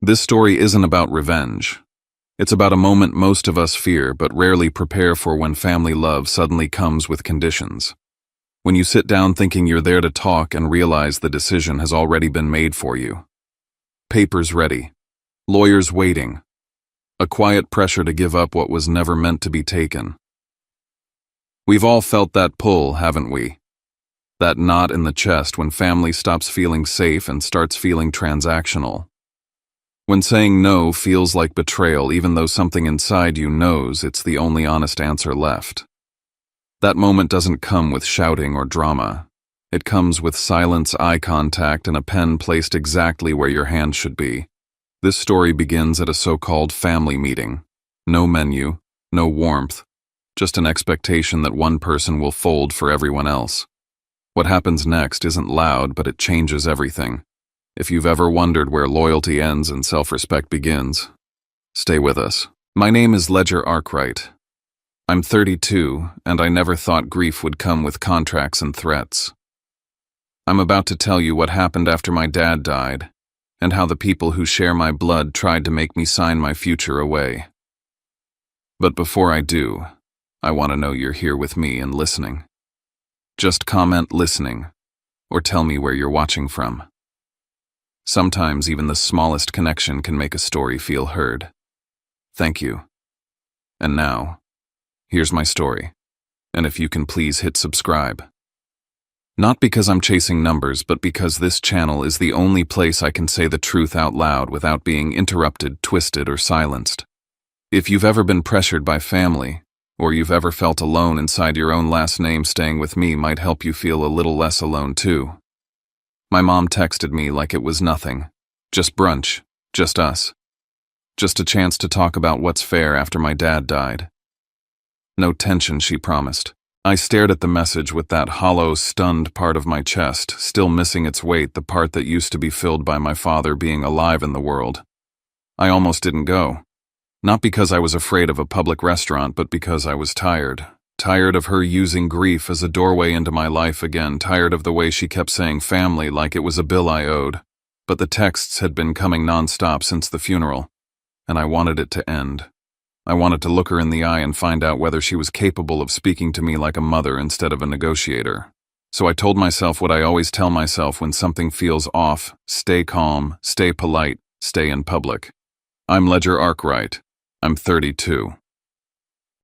This story isn't about revenge. It's about a moment most of us fear but rarely prepare for when family love suddenly comes with conditions. When you sit down thinking you're there to talk and realize the decision has already been made for you. Papers ready. Lawyers waiting. A quiet pressure to give up what was never meant to be taken. We've all felt that pull, haven't we? That knot in the chest when family stops feeling safe and starts feeling transactional. When saying no feels like betrayal even though something inside you knows it's the only honest answer left. That moment doesn't come with shouting or drama. It comes with silence, eye contact, and a pen placed exactly where your hand should be. This story begins at a so-called family meeting. No menu, no warmth, just an expectation that one person will fold for everyone else. What happens next isn't loud, but it changes everything. If you've ever wondered where loyalty ends and self-respect begins, stay with us. My name is Ledger Arkwright. I'm 32, and I never thought grief would come with contracts and threats. I'm about to tell you what happened after my dad died, and how the people who share my blood tried to make me sign my future away. But before I do, I want to know you're here with me and listening. Just comment listening, or tell me where you're watching from. Sometimes even the smallest connection can make a story feel heard. Thank you. And now, here's my story, and if you can please hit subscribe. Not because I'm chasing numbers, but because this channel is the only place I can say the truth out loud without being interrupted, twisted, or silenced. If you've ever been pressured by family, or you've ever felt alone inside your own last name, staying with me might help you feel a little less alone too. My mom texted me like it was nothing. Just brunch, just us. Just a chance to talk about what's fair after my dad died. No tension, she promised. I stared at the message with that hollow, stunned part of my chest, still missing its weight, the part that used to be filled by my father being alive in the world. I almost didn't go. Not because I was afraid of a public restaurant, but because I was tired. Tired of her using grief as a doorway into my life again, tired of the way she kept saying family like it was a bill I owed. But the texts had been coming nonstop since the funeral, and I wanted it to end. I wanted to look her in the eye and find out whether she was capable of speaking to me like a mother instead of a negotiator. So I told myself what I always tell myself when something feels off: stay calm, stay polite, stay in public. I'm Ledger Arkwright. I'm 32.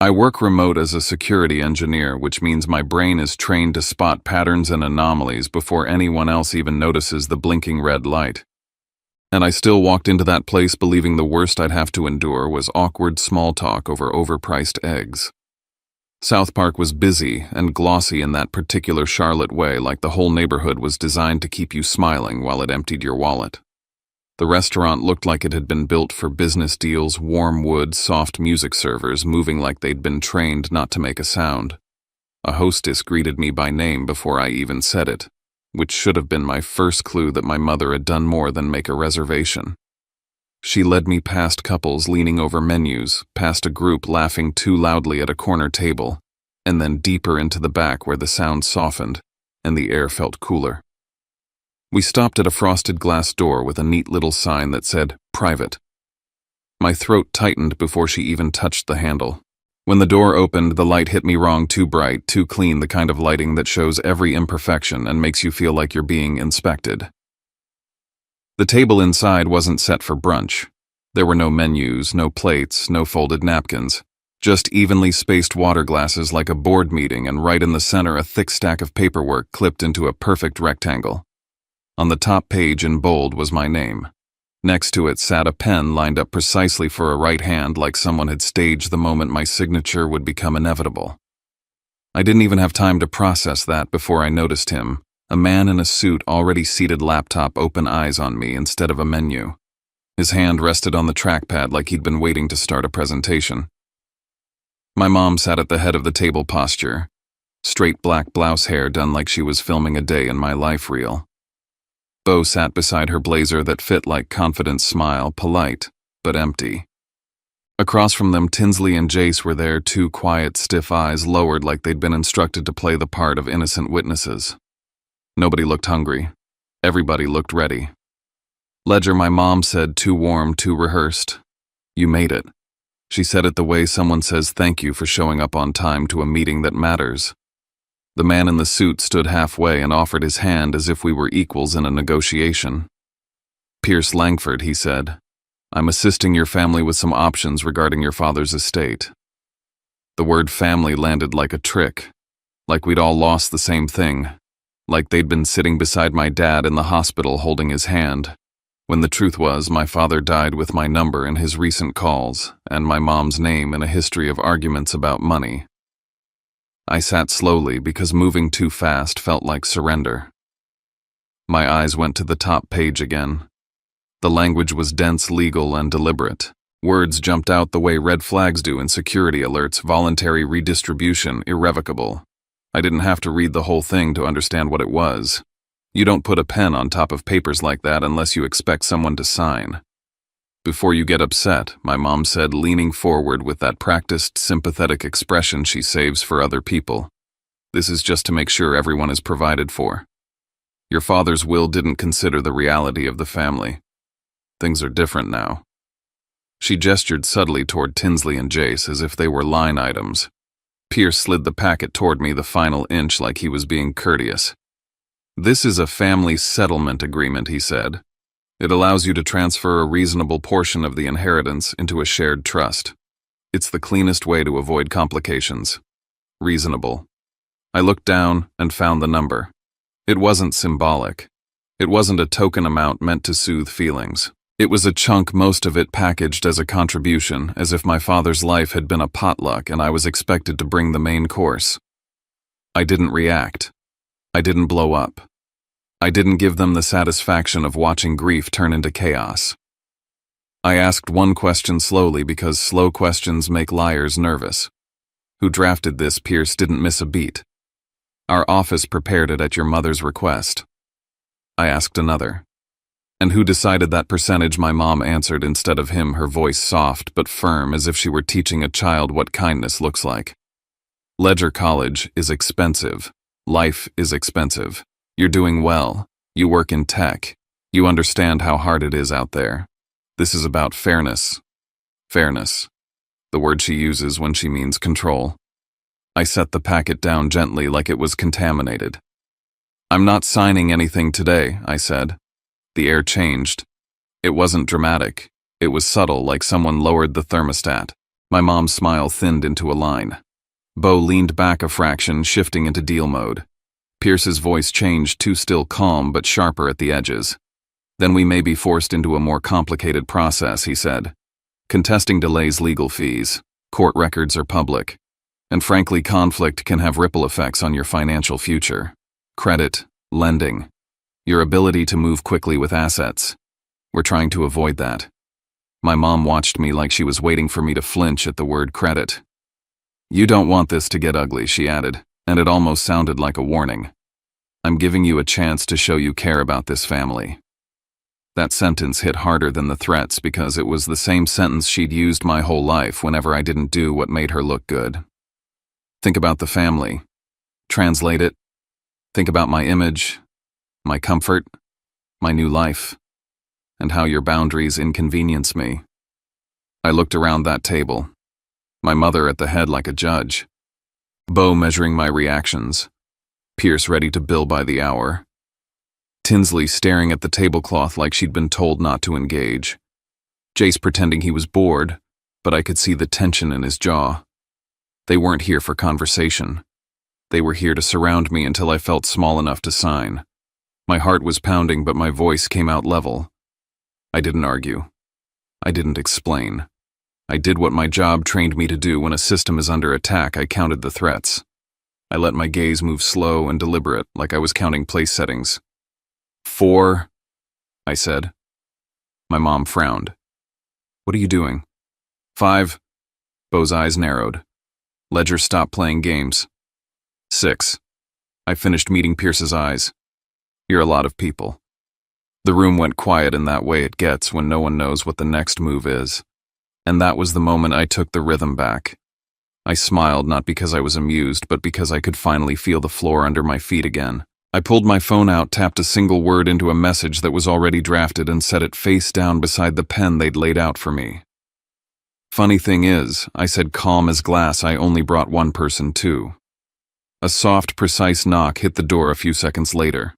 I work remote as a security engineer, which means my brain is trained to spot patterns and anomalies before anyone else even notices the blinking red light. And I still walked into that place believing the worst I'd have to endure was awkward small talk over overpriced eggs. South Park was busy and glossy in that particular Charlotte way, like the whole neighborhood was designed to keep you smiling while it emptied your wallet. The restaurant looked like it had been built for business deals, warm wood, soft music servers moving like they'd been trained not to make a sound. A hostess greeted me by name before I even said it, which should have been my first clue that my mother had done more than make a reservation. She led me past couples leaning over menus, past a group laughing too loudly at a corner table, and then deeper into the back where the sound softened and the air felt cooler. We stopped at a frosted glass door with a neat little sign that said, "Private." My throat tightened before she even touched the handle. When the door opened, the light hit me wrong, too bright, too clean, the kind of lighting that shows every imperfection and makes you feel like you're being inspected. The table inside wasn't set for brunch. There were no menus, no plates, no folded napkins. Just evenly spaced water glasses like a board meeting, and right in the center a thick stack of paperwork clipped into a perfect rectangle. On the top page in bold was my name. Next to it sat a pen lined up precisely for a right hand, like someone had staged the moment my signature would become inevitable. I didn't even have time to process that before I noticed him, a man in a suit, already seated, laptop open, eyes on me instead of a menu. His hand rested on the trackpad like he'd been waiting to start a presentation. My mom sat at the head of the table, posture, straight black blouse hair done like she was filming a day in my life reel. Bo sat beside her blazer that fit like confident smile, polite, but empty. Across from them, Tinsley and Jace were there, two quiet, stiff eyes lowered like they'd been instructed to play the part of innocent witnesses. Nobody looked hungry. Everybody looked ready. Ledger, my mom said, too warm, too rehearsed. You made it. She said it the way someone says thank you for showing up on time to a meeting that matters. The man in the suit stood halfway and offered his hand as if we were equals in a negotiation. Pierce Langford, he said. I'm assisting your family with some options regarding your father's estate. The word family landed like a trick, like we'd all lost the same thing, like they'd been sitting beside my dad in the hospital holding his hand, when the truth was my father died with my number in his recent calls and my mom's name in a history of arguments about money. I sat slowly because moving too fast felt like surrender. My eyes went to the top page again. The language was dense, legal, and deliberate. Words jumped out the way red flags do in security alerts: voluntary redistribution, irrevocable. I didn't have to read the whole thing to understand what it was. You don't put a pen on top of papers like that unless you expect someone to sign. Before you get upset, my mom said, leaning forward with that practiced, sympathetic expression she saves for other people. This is just to make sure everyone is provided for. Your father's will didn't consider the reality of the family. Things are different now. She gestured subtly toward Tinsley and Jace as if they were line items. Pierce slid the packet toward me the final inch like he was being courteous. This is a family settlement agreement, he said. It allows you to transfer a reasonable portion of the inheritance into a shared trust. It's the cleanest way to avoid complications. Reasonable. I looked down and found the number. It wasn't symbolic. It wasn't a token amount meant to soothe feelings. It was a chunk, most of it packaged as a contribution, as if my father's life had been a potluck and I was expected to bring the main course. I didn't react. I didn't blow up. I didn't give them the satisfaction of watching grief turn into chaos. I asked one question slowly because slow questions make liars nervous. Who drafted this? Pierce didn't miss a beat. Our office prepared it at your mother's request. I asked another. And who decided that percentage? My mom answered instead of him, her voice soft but firm as if she were teaching a child what kindness looks like. Ledger College is expensive. Life is expensive. You're doing well. You work in tech. You understand how hard it is out there. This is about fairness. Fairness. The word she uses when she means control. I set the packet down gently like it was contaminated. I'm not signing anything today, I said. The air changed. It wasn't dramatic. It was subtle, like someone lowered the thermostat. My mom's smile thinned into a line. Bo leaned back a fraction, shifting into deal mode. Pierce's voice changed to still calm but sharper at the edges. Then we may be forced into a more complicated process, he said. Contesting delays legal fees. Court records are public. And frankly, conflict can have ripple effects on your financial future. Credit, lending. Your ability to move quickly with assets. We're trying to avoid that. My mom watched me like she was waiting for me to flinch at the word credit. You don't want this to get ugly, she added, and it almost sounded like a warning. I'm giving you a chance to show you care about this family. That sentence hit harder than the threats because it was the same sentence she'd used my whole life whenever I didn't do what made her look good. Think about the family. Translate it. Think about my image, my comfort, my new life, and how your boundaries inconvenience me. I looked around that table, my mother at the head like a judge, Bo measuring my reactions, Pierce ready to bill by the hour, Tinsley staring at the tablecloth like she'd been told not to engage, Jace pretending he was bored, but I could see the tension in his jaw. They weren't here for conversation. They were here to surround me until I felt small enough to sign. My heart was pounding, but my voice came out level. I didn't argue. I didn't explain. I did what my job trained me to do when a system is under attack. I counted the threats. I let my gaze move slow and deliberate, like I was counting place settings. 4, I said. My mom frowned. What are you doing? 5. Bo's eyes narrowed. Ledger stopped playing games. 6. I finished meeting Pierce's eyes. You're a lot of people. The room went quiet in that way it gets when no one knows what the next move is. And that was the moment I took the rhythm back. I smiled not because I was amused, but because I could finally feel the floor under my feet again. I pulled my phone out, tapped a single word into a message that was already drafted, and set it face down beside the pen they'd laid out for me. "Funny thing is," I said, calm as glass, "I only brought one person too." A soft, precise knock hit the door a few seconds later.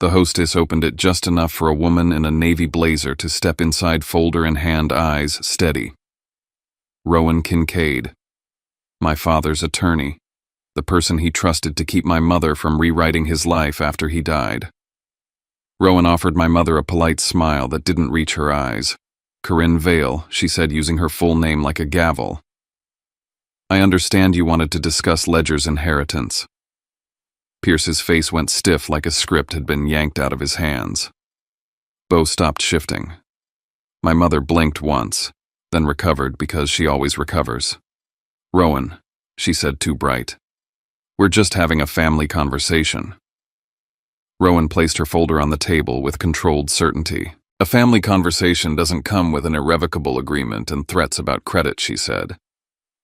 The hostess opened it just enough for a woman in a navy blazer to step inside, folder in hand, eyes steady. Rowan Kincaid, my father's attorney, the person he trusted to keep my mother from rewriting his life after he died. Rowan offered my mother a polite smile that didn't reach her eyes. "Corinne Vale," she said, using her full name like a gavel. "I understand you wanted to discuss Ledger's inheritance." Pierce's face went stiff, like a script had been yanked out of his hands. Bo stopped shifting. My mother blinked once, then recovered because she always recovers. "Rowan," she said, too bright. "We're just having a family conversation." Rowan placed her folder on the table with controlled certainty. "A family conversation doesn't come with an irrevocable agreement and threats about credit," she said.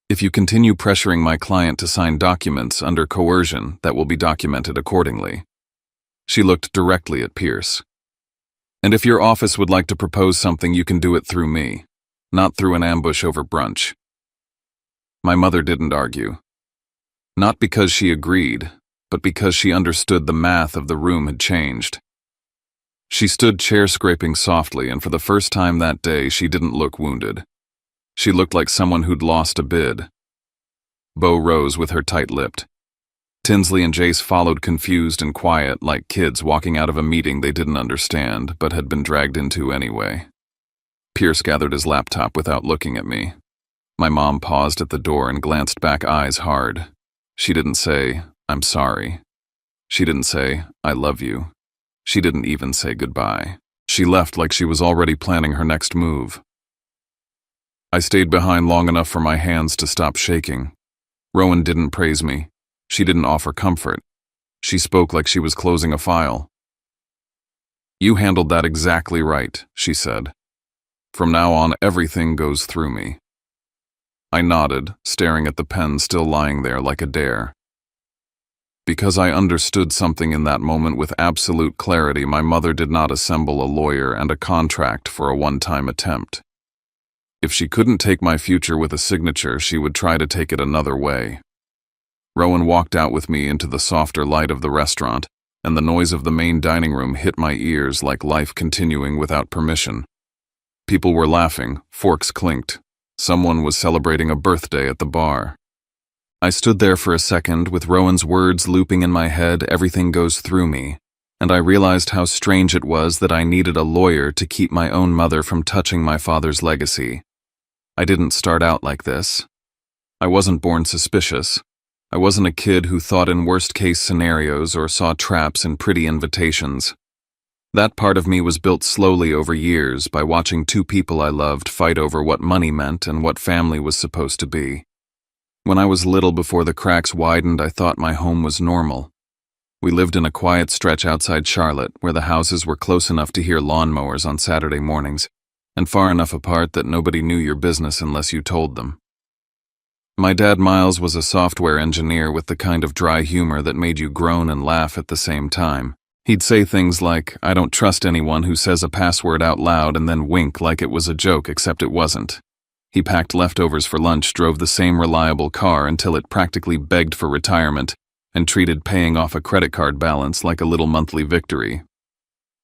"If you continue pressuring my client to sign documents under coercion, that will be documented accordingly." She looked directly at Pierce. "And if your office would like to propose something, you can do it through me, not through an ambush over brunch." My mother didn't argue. Not because she agreed, but because she understood the math of the room had changed. She stood chair-scraping softly, and for the first time that day, she didn't look wounded. She looked like someone who'd lost a bid. Bo rose with her tight-lipped. Tinsley and Jace followed, confused and quiet, like kids walking out of a meeting they didn't understand, but had been dragged into anyway. Pierce gathered his laptop without looking at me. My mom paused at the door and glanced back, eyes hard. She didn't say, "I'm sorry." She didn't say, "I love you." She didn't even say goodbye. She left like she was already planning her next move. I stayed behind long enough for my hands to stop shaking. Rowan didn't praise me. She didn't offer comfort. She spoke like she was closing a file. "You handled that exactly right," she said. "From now on, everything goes through me." I nodded, staring at the pen still lying there like a dare. Because I understood something in that moment with absolute clarity, my mother did not assemble a lawyer and a contract for a one-time attempt. If she couldn't take my future with a signature, she would try to take it another way. Rowan walked out with me into the softer light of the restaurant, and the noise of the main dining room hit my ears like life continuing without permission. People were laughing, forks clinked. Someone was celebrating a birthday at the bar. I stood there for a second with Rowan's words looping in my head, "Everything goes through me," and I realized how strange it was that I needed a lawyer to keep my own mother from touching my father's legacy. I didn't start out like this. I wasn't born suspicious. I wasn't a kid who thought in worst-case scenarios or saw traps in pretty invitations. That part of me was built slowly over years by watching two people I loved fight over what money meant and what family was supposed to be. When I was little, before the cracks widened, I thought my home was normal. We lived in a quiet stretch outside Charlotte, where the houses were close enough to hear lawnmowers on Saturday mornings, and far enough apart that nobody knew your business unless you told them. My dad, Miles, was a software engineer with the kind of dry humor that made you groan and laugh at the same time. He'd say things like, "I don't trust anyone who says a password out loud," and then wink like it was a joke, except it wasn't. He packed leftovers for lunch, drove the same reliable car until it practically begged for retirement, and treated paying off a credit card balance like a little monthly victory.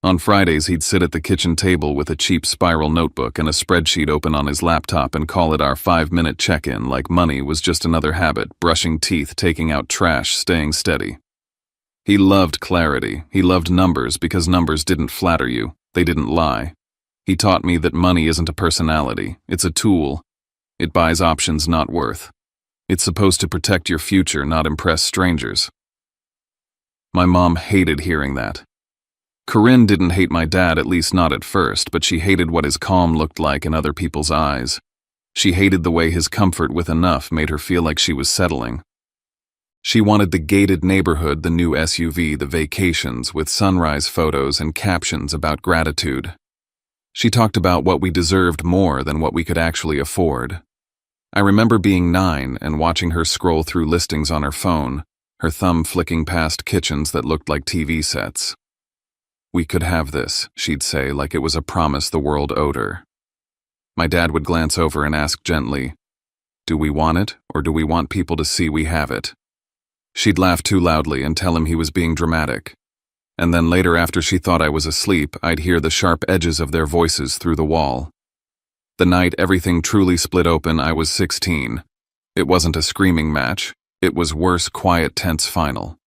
On Fridays, he'd sit at the kitchen table with a cheap spiral notebook and a spreadsheet open on his laptop and call it our 5-minute check-in, like money was just another habit: brushing teeth, taking out trash, staying steady. He loved clarity. He loved numbers because numbers didn't flatter you. They didn't lie. He taught me that money isn't a personality. It's a tool. It buys options, not worth. It's supposed to protect your future, not impress strangers. My mom hated hearing that. Corinne didn't hate my dad, at least not at first, but she hated what his calm looked like in other people's eyes. She hated the way his comfort with enough made her feel like she was settling. She wanted the gated neighborhood, the new SUV, the vacations with sunrise photos and captions about gratitude. She talked about what we deserved more than what we could actually afford. I remember being 9 and watching her scroll through listings on her phone, her thumb flicking past kitchens that looked like TV sets. "We could have this," she'd say, like it was a promise the world owed her. My dad would glance over and ask gently, "Do we want it, or do we want people to see we have it?" She'd laugh too loudly and tell him he was being dramatic. And then later, after she thought I was asleep, I'd hear the sharp edges of their voices through the wall. The night everything truly split open, I was 16. It wasn't a screaming match. It was worse, quiet, tense final.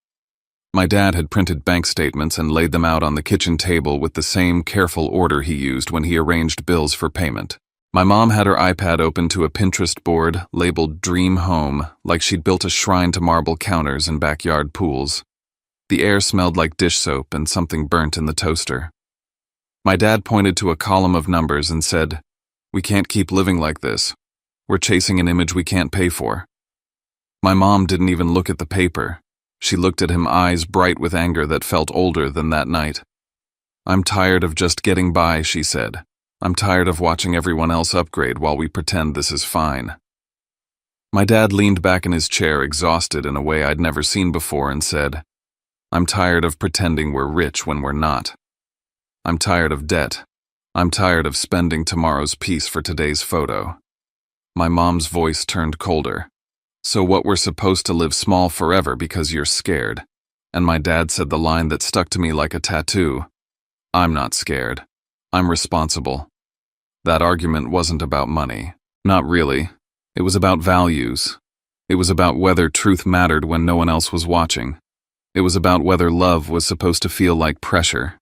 My dad had printed bank statements and laid them out on the kitchen table with the same careful order he used when he arranged bills for payment. My mom had her iPad open to a Pinterest board labeled Dream Home, like she'd built a shrine to marble counters and backyard pools. The air smelled like dish soap and something burnt in the toaster. My dad pointed to a column of numbers and said, "We can't keep living like this. We're chasing an image we can't pay for." My mom didn't even look at the paper. She looked at him, eyes bright with anger that felt older than that night. "I'm tired of just getting by," she said. "I'm tired of watching everyone else upgrade while we pretend this is fine." My dad leaned back in his chair, exhausted in a way I'd never seen before, and said, "I'm tired of pretending we're rich when we're not. I'm tired of debt. I'm tired of spending tomorrow's piece for today's photo." My mom's voice turned colder. "So what, we're supposed to live small forever because you're scared?" And my dad said the line that stuck to me like a tattoo. "I'm not scared. I'm responsible." That argument wasn't about money. Not really. It was about values. It was about whether truth mattered when no one else was watching. It was about whether love was supposed to feel like pressure.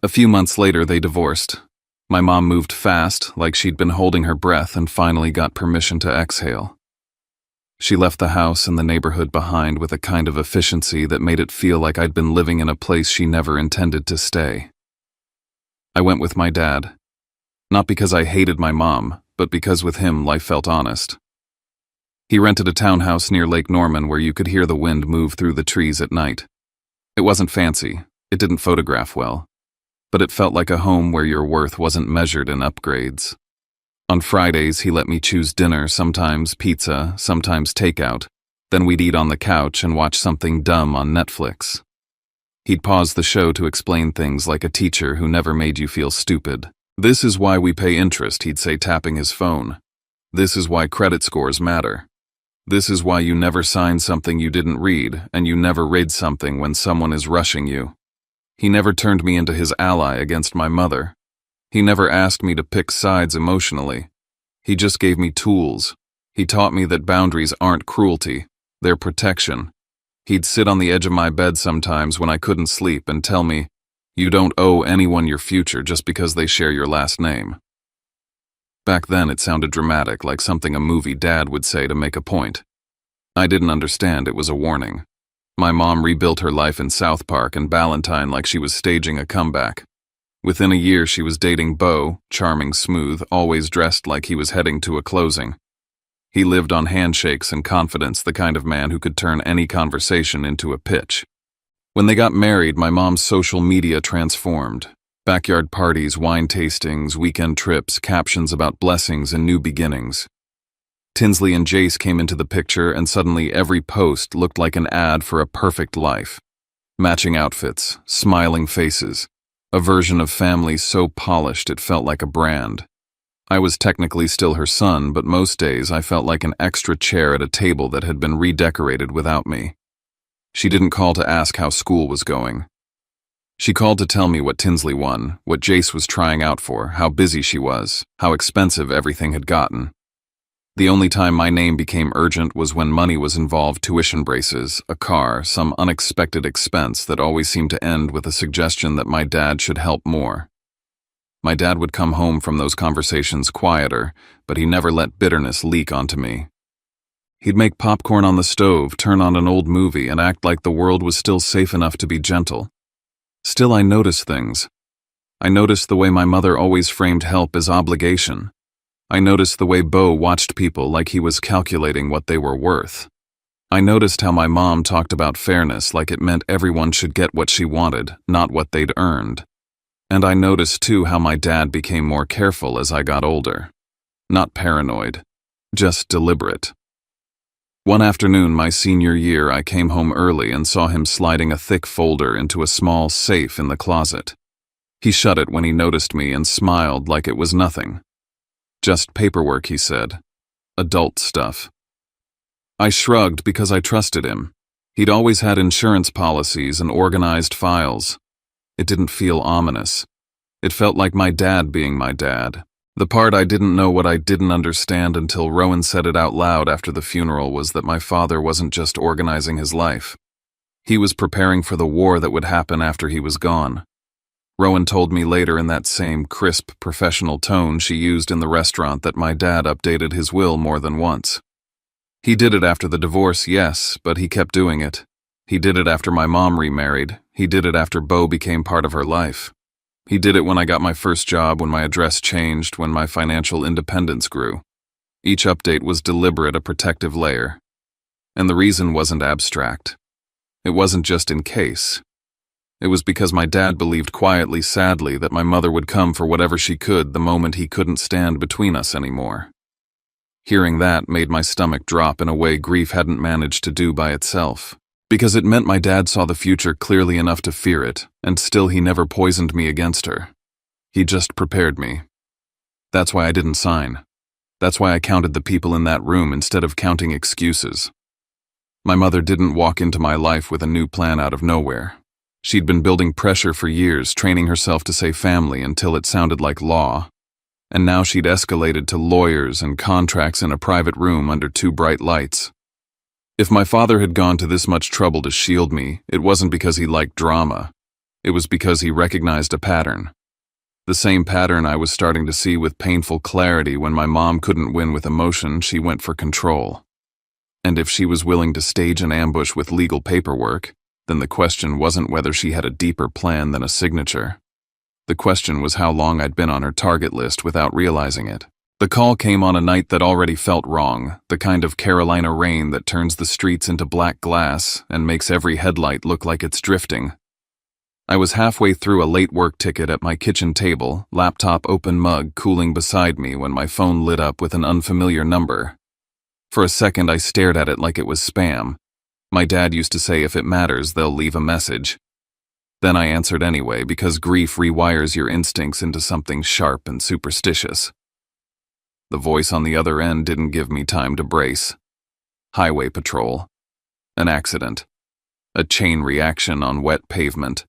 A few months later, they divorced. My mom moved fast, like she'd been holding her breath, and finally got permission to exhale. She left the house and the neighborhood behind with a kind of efficiency that made it feel like I'd been living in a place she never intended to stay. I went with my dad. Not because I hated my mom, but because with him life felt honest. He rented a townhouse near Lake Norman where you could hear the wind move through the trees at night. It wasn't fancy, it didn't photograph well, but it felt like a home where your worth wasn't measured in upgrades. On Fridays, he let me choose dinner, sometimes pizza, sometimes takeout. Then we'd eat on the couch and watch something dumb on Netflix. He'd pause the show to explain things like a teacher who never made you feel stupid. "This is why we pay interest," he'd say, tapping his phone. "This is why credit scores matter. This is why you never sign something you didn't read, and you never raid something when someone is rushing you." He never turned me into his ally against my mother. He never asked me to pick sides emotionally. He just gave me tools. He taught me that boundaries aren't cruelty, they're protection. He'd sit on the edge of my bed sometimes when I couldn't sleep and tell me, "You don't owe anyone your future just because they share your last name." Back then it sounded dramatic, like something a movie dad would say to make a point. I didn't understand it was a warning. My mom rebuilt her life in South Park and Ballantine like she was staging a comeback. Within a year she was dating Beau, charming, smooth, always dressed like he was heading to a closing. He lived on handshakes and confidence, the kind of man who could turn any conversation into a pitch. When they got married, my mom's social media transformed. Backyard parties, wine tastings, weekend trips, captions about blessings and new beginnings. Tinsley and Jace came into the picture, and suddenly every post looked like an ad for a perfect life. Matching outfits, smiling faces, a version of family so polished it felt like a brand. I was technically still her son, but most days I felt like an extra chair at a table that had been redecorated without me. She didn't call to ask how school was going. She called to tell me what Tinsley won, what Jace was trying out for, how busy she was, how expensive everything had gotten. The only time my name became urgent was when money was involved: tuition braces, a car, some unexpected expense that always seemed to end with a suggestion that my dad should help more. My dad would come home from those conversations quieter, but he never let bitterness leak onto me. He'd make popcorn on the stove, turn on an old movie, and act like the world was still safe enough to be gentle. Still, I noticed things. I noticed the way my mother always framed help as obligation. I noticed the way Beau watched people like he was calculating what they were worth. I noticed how my mom talked about fairness like it meant everyone should get what she wanted, not what they'd earned. And I noticed too how my dad became more careful as I got older. Not paranoid, just deliberate. One afternoon my senior year, I came home early and saw him sliding a thick folder into a small safe in the closet. He shut it when he noticed me and smiled like it was nothing. "Just paperwork," he said. "Adult stuff." I shrugged because I trusted him. He'd always had insurance policies and organized files. It didn't feel ominous. It felt like my dad being my dad. The part I didn't know what I didn't understand until Rowan said it out loud after the funeral was that my father wasn't just organizing his life. He was preparing for the war that would happen after he was gone. Rowan told me later in that same crisp, professional tone she used in the restaurant that my dad updated his will more than once. He did it after the divorce, yes, but he kept doing it. He did it after my mom remarried. He did it after Bo became part of her life. He did it when I got my first job, when my address changed, when my financial independence grew. Each update was deliberate, a protective layer. And the reason wasn't abstract. It wasn't just in case. It was because my dad believed quietly, sadly, that my mother would come for whatever she could the moment he couldn't stand between us anymore. Hearing that made my stomach drop in a way grief hadn't managed to do by itself. Because it meant my dad saw the future clearly enough to fear it, and still he never poisoned me against her. He just prepared me. That's why I didn't sign. That's why I counted the people in that room instead of counting excuses. My mother didn't walk into my life with a new plan out of nowhere. She'd been building pressure for years, training herself to say family until it sounded like law. And now she'd escalated to lawyers and contracts in a private room under two bright lights. If my father had gone to this much trouble to shield me, it wasn't because he liked drama. It was because he recognized a pattern. The same pattern I was starting to see with painful clarity when my mom couldn't win with emotion, she went for control. And if she was willing to stage an ambush with legal paperwork, then the question wasn't whether she had a deeper plan than a signature. The question was how long I'd been on her target list without realizing it. The call came on a night that already felt wrong, the kind of Carolina rain that turns the streets into black glass and makes every headlight look like it's drifting. I was halfway through a late work ticket at my kitchen table, laptop open, mug cooling beside me when my phone lit up with an unfamiliar number. For a second I stared at it like it was spam. My dad used to say if it matters, they'll leave a message. Then I answered anyway because grief rewires your instincts into something sharp and superstitious. The voice on the other end didn't give me time to brace. Highway patrol. An accident. A chain reaction on wet pavement.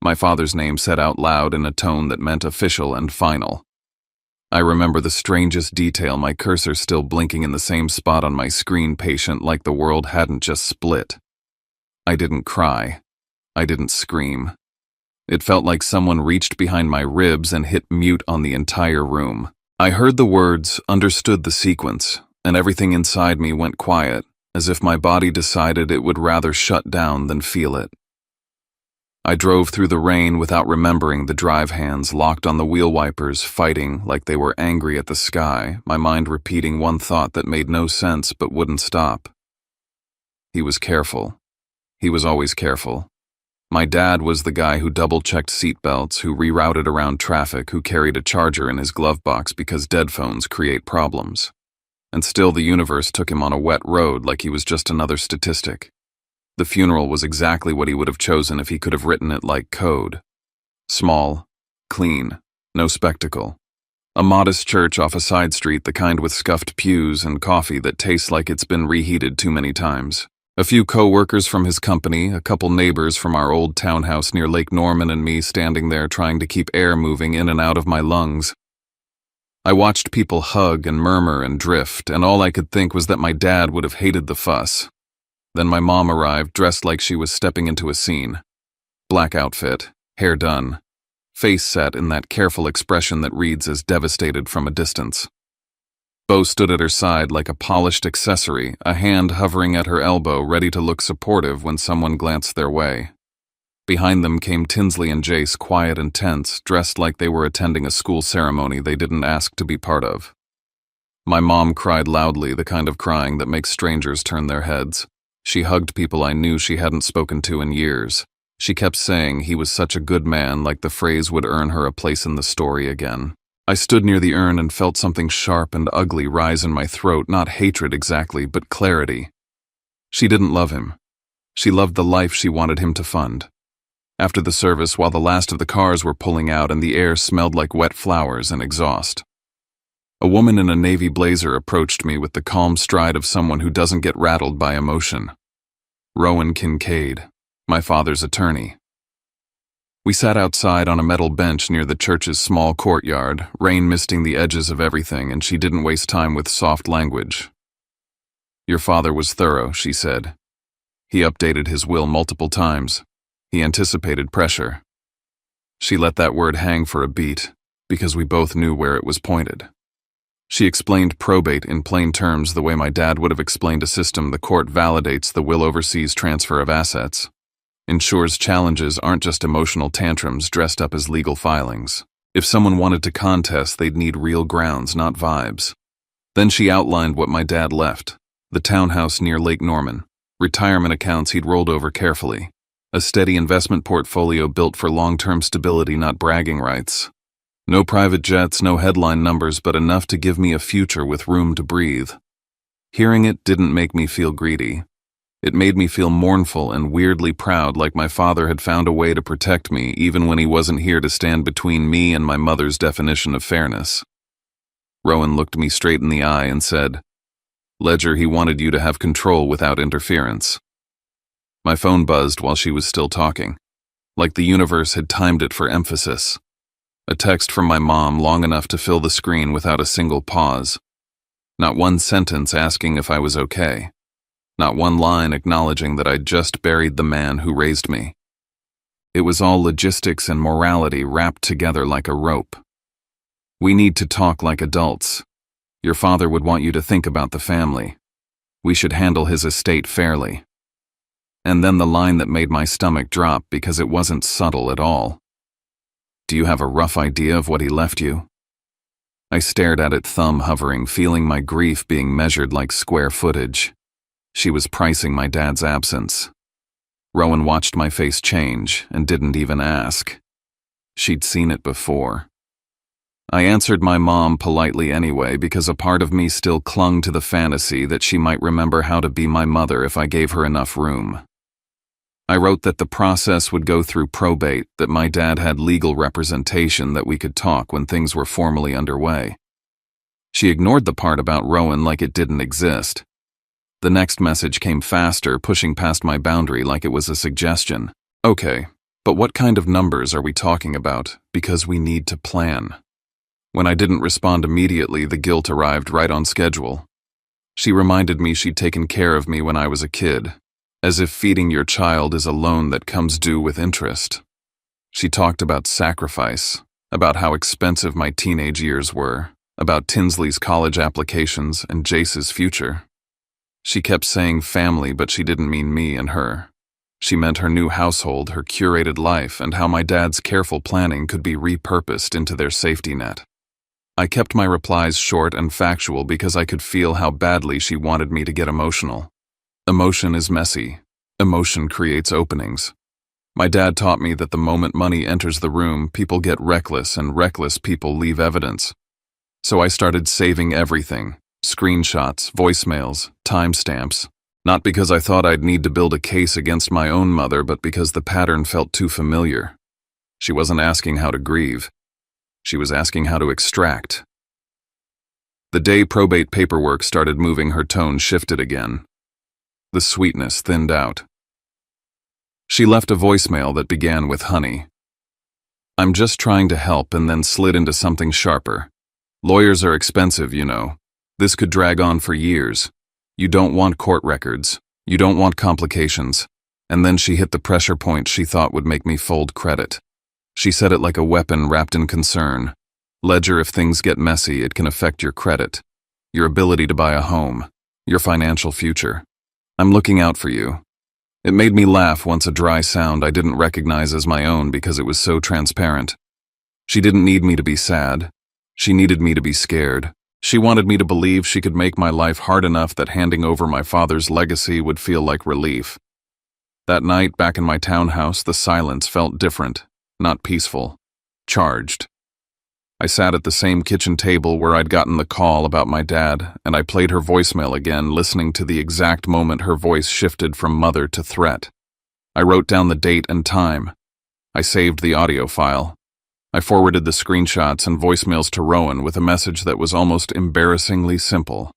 My father's name said out loud in a tone that meant official and final. I remember the strangest detail, my cursor still blinking in the same spot on my screen, patient like the world hadn't just split. I didn't cry. I didn't scream. It felt like someone reached behind my ribs and hit mute on the entire room. I heard the words, understood the sequence, and everything inside me went quiet, as if my body decided it would rather shut down than feel it. I drove through the rain without remembering the drive hands locked on the wheel wipers, fighting like they were angry at the sky, my mind repeating one thought that made no sense but wouldn't stop. He was careful. He was always careful. My dad was the guy who double-checked seatbelts, who rerouted around traffic, who carried a charger in his glove box because dead phones create problems. And still the universe took him on a wet road like he was just another statistic. The funeral was exactly what he would have chosen if he could have written it like code. Small, clean, no spectacle. A modest church off a side street, the kind with scuffed pews and coffee that tastes like it's been reheated too many times. A few co-workers from his company, a couple neighbors from our old townhouse near Lake Norman, and me standing there trying to keep air moving in and out of my lungs. I watched people hug and murmur and drift, and all I could think was that my dad would have hated the fuss. Then my mom arrived, dressed like she was stepping into a scene. Black outfit, hair done, face set in that careful expression that reads as devastated from a distance. Bo stood at her side like a polished accessory, a hand hovering at her elbow, ready to look supportive when someone glanced their way. Behind them came Tinsley and Jace, quiet and tense, dressed like they were attending a school ceremony they didn't ask to be part of. My mom cried loudly, the kind of crying that makes strangers turn their heads. She hugged people I knew she hadn't spoken to in years. She kept saying he was such a good man, like the phrase would earn her a place in the story again. I stood near the urn and felt something sharp and ugly rise in my throat, not hatred exactly, but clarity. She didn't love him. She loved the life she wanted him to fund. After the service, while the last of the cars were pulling out and the air smelled like wet flowers and exhaust, a woman in a navy blazer approached me with the calm stride of someone who doesn't get rattled by emotion. Rowan Kincaid, my father's attorney. We sat outside on a metal bench near the church's small courtyard, rain misting the edges of everything, and she didn't waste time with soft language. "Your father was thorough," she said. "He updated his will multiple times. He anticipated pressure." She let that word hang for a beat, because we both knew where it was pointed. She explained probate in plain terms the way my dad would have explained a system the court validates the will oversees transfer of assets, ensures challenges aren't just emotional tantrums dressed up as legal filings. If someone wanted to contest, they'd need real grounds, not vibes. Then she outlined what my dad left: the townhouse near Lake Norman, retirement accounts he'd rolled over carefully, a steady investment portfolio built for long-term stability, not bragging rights. No private jets, no headline numbers, but enough to give me a future with room to breathe. Hearing it didn't make me feel greedy. It made me feel mournful and weirdly proud, like my father had found a way to protect me even when he wasn't here to stand between me and my mother's definition of fairness. Rowan looked me straight in the eye and said, "Ledger, he wanted you to have control without interference." My phone buzzed while she was still talking, like the universe had timed it for emphasis. A text from my mom long enough to fill the screen without a single pause. Not one sentence asking if I was okay. Not one line acknowledging that I'd just buried the man who raised me. It was all logistics and morality wrapped together like a rope. "We need to talk like adults. Your father would want you to think about the family. We should handle his estate fairly." And then the line that made my stomach drop because it wasn't subtle at all. "Do you have a rough idea of what he left you?" I stared at it, thumb hovering, feeling my grief being measured like square footage. She was pricing my dad's absence. Rowan watched my face change and didn't even ask. She'd seen it before. I answered my mom politely anyway, because a part of me still clung to the fantasy that she might remember how to be my mother if I gave her enough room. I wrote that the process would go through probate, that my dad had legal representation, that we could talk when things were formally underway. She ignored the part about Rowan like it didn't exist. The next message came faster, pushing past my boundary like it was a suggestion. "Okay, but what kind of numbers are we talking about? Because we need to plan." When I didn't respond immediately, the guilt arrived right on schedule. She reminded me she'd taken care of me when I was a kid, as if feeding your child is a loan that comes due with interest. She talked about sacrifice, about how expensive my teenage years were, about Tinsley's college applications and Jace's future. She kept saying family, but she didn't mean me and her. She meant her new household, her curated life, and how my dad's careful planning could be repurposed into their safety net. I kept my replies short and factual because I could feel how badly she wanted me to get emotional. Emotion is messy. Emotion creates openings. My dad taught me that the moment money enters the room, people get reckless, and reckless people leave evidence. So I started saving everything: screenshots, voicemails, timestamps. Not because I thought I'd need to build a case against my own mother, but because the pattern felt too familiar. She wasn't asking how to grieve. She was asking how to extract. The day probate paperwork started moving, her tone shifted again. The sweetness thinned out. She left a voicemail that began with "Honey, I'm just trying to help," and then slid into something sharper. "Lawyers are expensive, you know. This could drag on for years. You don't want court records. You don't want complications." And then she hit the pressure point she thought would make me fold credit. She said it like a weapon wrapped in concern. "Ledger, if things get messy, it can affect your credit, your ability to buy a home, your financial future. I'm looking out for you." It made me laugh once, a dry sound I didn't recognize as my own because it was so transparent. She didn't need me to be sad. She needed me to be scared. She wanted me to believe she could make my life hard enough that handing over my father's legacy would feel like relief. That night, back in my townhouse, the silence felt different, not peaceful, charged. I sat at the same kitchen table where I'd gotten the call about my dad, and I played her voicemail again, listening to the exact moment her voice shifted from mother to threat. I wrote down the date and time. I saved the audio file. I forwarded the screenshots and voicemails to Rowan with a message that was almost embarrassingly simple.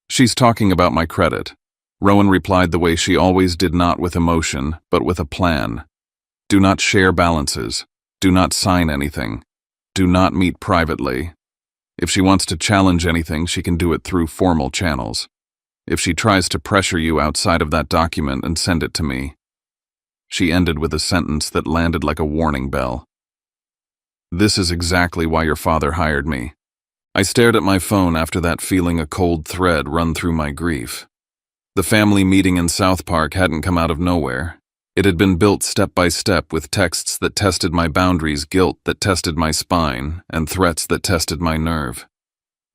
"She's talking about my credit." Rowan replied the way she always did, not with emotion, but with a plan. "Do not share balances. Do not sign anything. Do not meet privately. If she wants to challenge anything, she can do it through formal channels. If she tries to pressure you outside of that document, and send it to me." She ended with a sentence that landed like a warning bell. "This is exactly why your father hired me." I stared at my phone after that, feeling a cold thread run through my grief. The family meeting in South Park hadn't come out of nowhere. It had been built step by step, with texts that tested my boundaries, guilt that tested my spine, and threats that tested my nerve.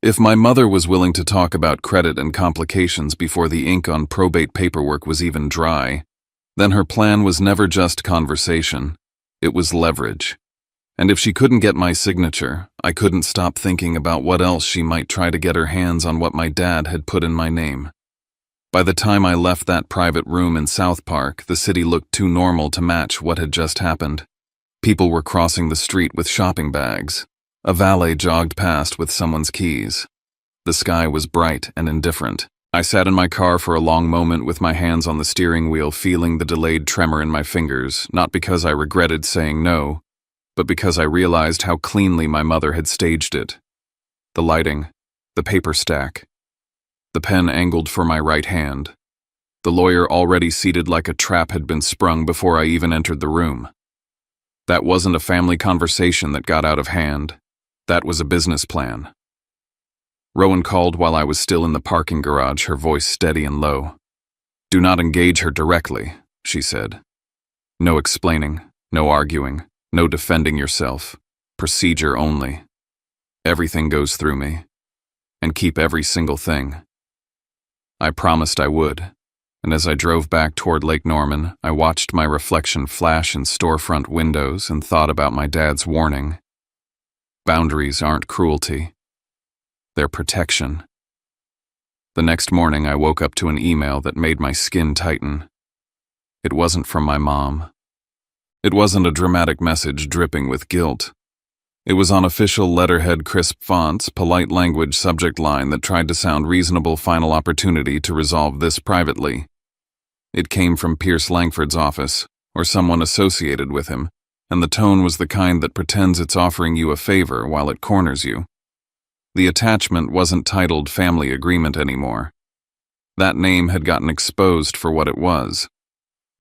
If my mother was willing to talk about credit and complications before the ink on probate paperwork was even dry, then her plan was never just conversation. It was leverage. And if she couldn't get my signature, I couldn't stop thinking about what else she might try to get her hands on what my dad had put in my name. By the time I left that private room in South Park, the city looked too normal to match what had just happened. People were crossing the street with shopping bags. A valet jogged past with someone's keys. The sky was bright and indifferent. I sat in my car for a long moment with my hands on the steering wheel, feeling the delayed tremor in my fingers, not because I regretted saying no, but because I realized how cleanly my mother had staged it. The lighting, the paper stack, the pen angled for my right hand. The lawyer already seated like a trap had been sprung before I even entered the room. That wasn't a family conversation that got out of hand. That was a business plan. Rowan called while I was still in the parking garage, her voice steady and low. "Do not engage her directly," she said. "No explaining, no arguing. No defending yourself. Procedure only. Everything goes through me. And keep every single thing." I promised I would, and as I drove back toward Lake Norman, I watched my reflection flash in storefront windows and thought about my dad's warning. Boundaries aren't cruelty. They're protection. The next morning, I woke up to an email that made my skin tighten. It wasn't from my mom. It wasn't a dramatic message dripping with guilt. It was on official letterhead, crisp fonts, polite language, subject line that tried to sound reasonable. "Final opportunity to resolve this privately." It came from Pierce Langford's office, or someone associated with him, and the tone was the kind that pretends it's offering you a favor while it corners you. The attachment wasn't titled Family Agreement anymore. That name had gotten exposed for what it was.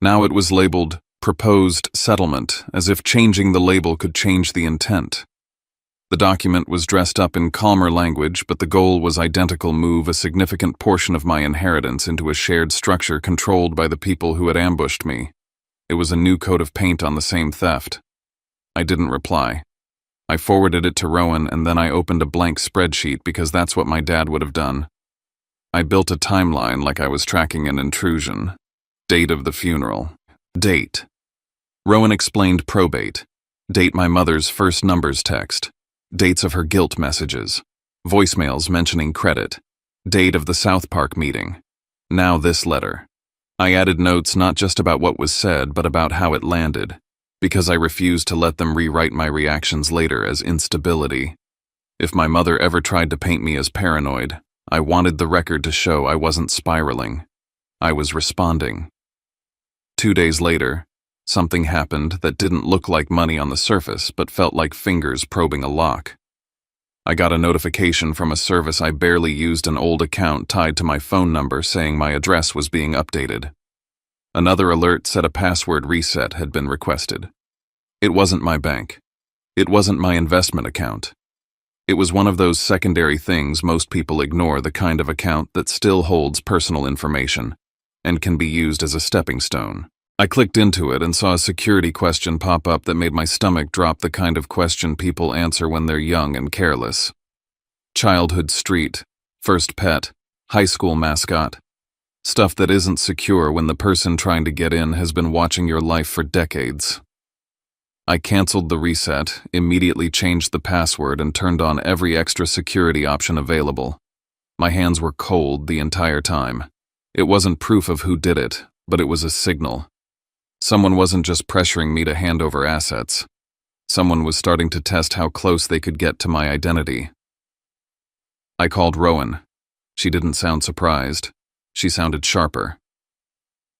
Now it was labeled Proposed Settlement, as if changing the label could change the intent. The document was dressed up in calmer language, but the goal was identical: move a significant portion of my inheritance into a shared structure controlled by the people who had ambushed me. It was a new coat of paint on the same theft. I didn't reply. I forwarded it to Rowan, and then I opened a blank spreadsheet because that's what my dad would have done. I built a timeline like I was tracking an intrusion. Date of the funeral. Date. Rowan explained probate. Date my mother's first numbers text. Dates of her guilt messages. Voicemails mentioning credit. Date of the South Park meeting. Now this letter. I added notes not just about what was said, but about how it landed, because I refused to let them rewrite my reactions later as instability. If my mother ever tried to paint me as paranoid, I wanted the record to show I wasn't spiraling. I was responding. 2 days later, something happened that didn't look like money on the surface, but felt like fingers probing a lock. I got a notification from a service I barely used, an old account tied to my phone number, saying my address was being updated. Another alert said a password reset had been requested. It wasn't my bank. It wasn't my investment account. It was one of those secondary things most people ignore, the kind of account that still holds personal information and can be used as a stepping stone. I clicked into it and saw a security question pop up that made my stomach drop, the kind of question people answer when they're young and careless. Childhood street, first pet, high school mascot. Stuff that isn't secure when the person trying to get in has been watching your life for decades. I canceled the reset, immediately changed the password, and turned on every extra security option available. My hands were cold the entire time. It wasn't proof of who did it, but it was a signal. Someone wasn't just pressuring me to hand over assets. Someone was starting to test how close they could get to my identity. I called Rowan. She didn't sound surprised. She sounded sharper.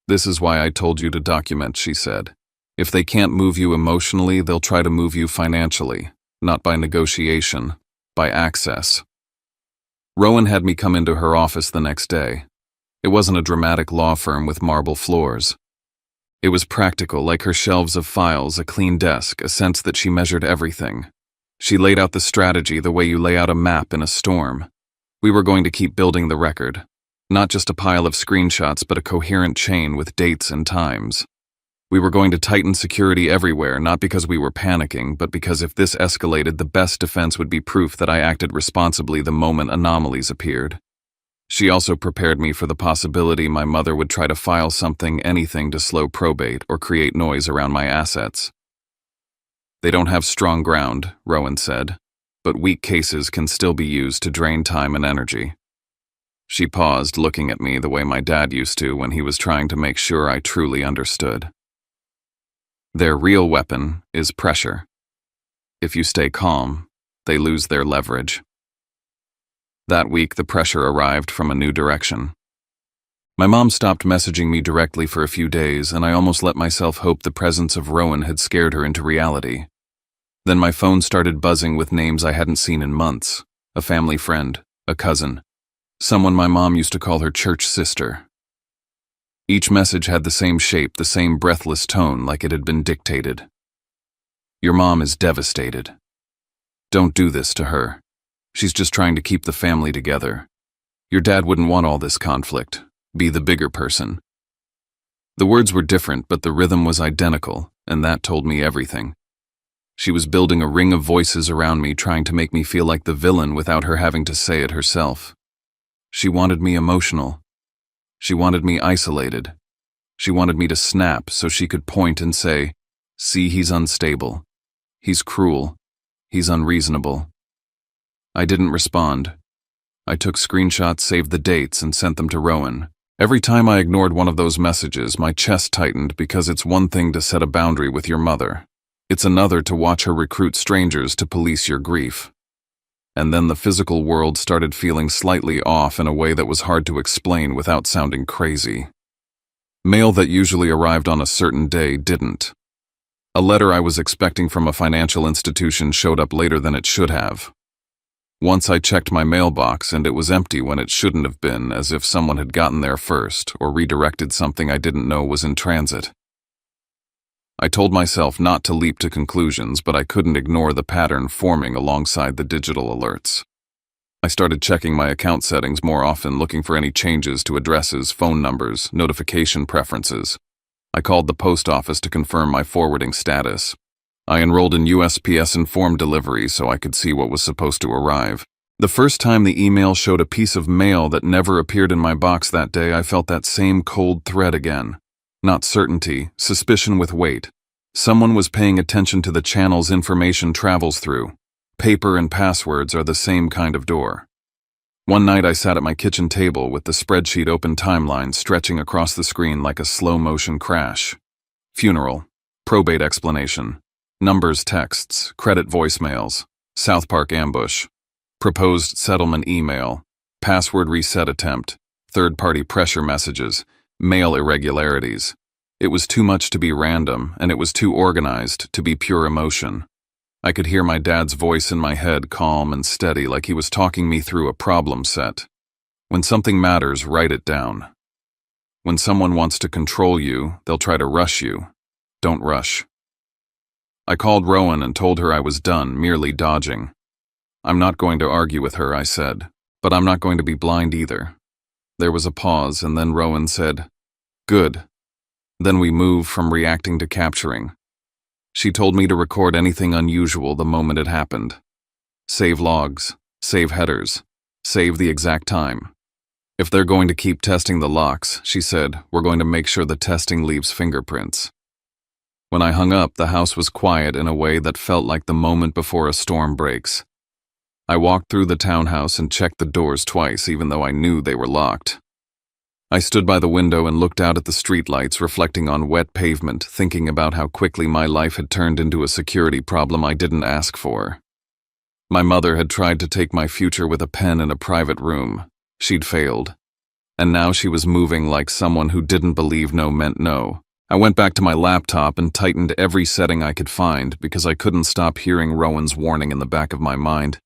"This is why I told you to document," she said. "If they can't move you emotionally, they'll try to move you financially, not by negotiation, by access." Rowan had me come into her office the next day. It wasn't a dramatic law firm with marble floors. It was practical, like her shelves of files, a clean desk, a sense that she measured everything. She laid out the strategy the way you lay out a map in a storm. We were going to keep building the record. Not just a pile of screenshots, but a coherent chain with dates and times. We were going to tighten security everywhere, not because we were panicking, but because if this escalated, the best defense would be proof that I acted responsibly the moment anomalies appeared. She also prepared me for the possibility my mother would try to file something, anything to slow probate or create noise around my assets. "They don't have strong ground," Rowan said, "but weak cases can still be used to drain time and energy." She paused, looking at me the way my dad used to when he was trying to make sure I truly understood. "Their real weapon is pressure. If you stay calm, they lose their leverage." That week, the pressure arrived from a new direction. My mom stopped messaging me directly for a few days, and I almost let myself hope the presence of Rowan had scared her into reality. Then my phone started buzzing with names I hadn't seen in months: a family friend, a cousin, someone my mom used to call her church sister. Each message had the same shape, the same breathless tone, like it had been dictated. "Your mom is devastated. Don't do this to her. She's just trying to keep the family together. Your dad wouldn't want all this conflict. Be the bigger person." The words were different, but the rhythm was identical, and that told me everything. She was building a ring of voices around me, trying to make me feel like the villain without her having to say it herself. She wanted me emotional. She wanted me isolated. She wanted me to snap so she could point and say, "See, he's unstable. He's cruel. He's unreasonable." I didn't respond. I took screenshots, saved the dates, and sent them to Rowan. Every time I ignored one of those messages, my chest tightened, because it's one thing to set a boundary with your mother. It's another to watch her recruit strangers to police your grief. And then the physical world started feeling slightly off in a way that was hard to explain without sounding crazy. Mail that usually arrived on a certain day didn't. A letter I was expecting from a financial institution showed up later than it should have. Once I checked my mailbox, and it was empty when it shouldn't have been, as if someone had gotten there first or redirected something I didn't know was in transit. I told myself not to leap to conclusions, but I couldn't ignore the pattern forming alongside the digital alerts. I started checking my account settings more often, looking for any changes to addresses, phone numbers, notification preferences. I called the post office to confirm my forwarding status. I enrolled in USPS Informed Delivery so I could see what was supposed to arrive. The first time the email showed a piece of mail that never appeared in my box that day, I felt that same cold thread again. Not certainty, suspicion with weight. Someone was paying attention to the channels information travels through. Paper and passwords are the same kind of door. One night I sat at my kitchen table with the spreadsheet open, timeline stretching across the screen like a slow-motion crash. Funeral. Probate explanation. Numbers texts, credit voicemails, South Park ambush, proposed settlement email, password reset attempt, third-party pressure messages, mail irregularities. It was too much to be random, and it was too organized to be pure emotion. I could hear my dad's voice in my head, calm and steady, like he was talking me through a problem set. When something matters, write it down. When someone wants to control you, they'll try to rush you. Don't rush. I called Rowan and told her I was done, merely dodging. "I'm not going to argue with her," I said, "but I'm not going to be blind either." There was a pause, and then Rowan said, "Good." Then we moved from reacting to capturing. She told me to record anything unusual the moment it happened. Save logs, save headers, save the exact time. If they're going to keep testing the locks, she said, we're going to make sure the testing leaves fingerprints. When I hung up, the house was quiet in a way that felt like the moment before a storm breaks. I walked through the townhouse and checked the doors twice, even though I knew they were locked. I stood by the window and looked out at the streetlights reflecting on wet pavement, thinking about how quickly my life had turned into a security problem I didn't ask for. My mother had tried to take my future with a pen in a private room. She'd failed. And now she was moving like someone who didn't believe no meant no. I went back to my laptop and tightened every setting I could find because I couldn't stop hearing Rowan's warning in the back of my mind.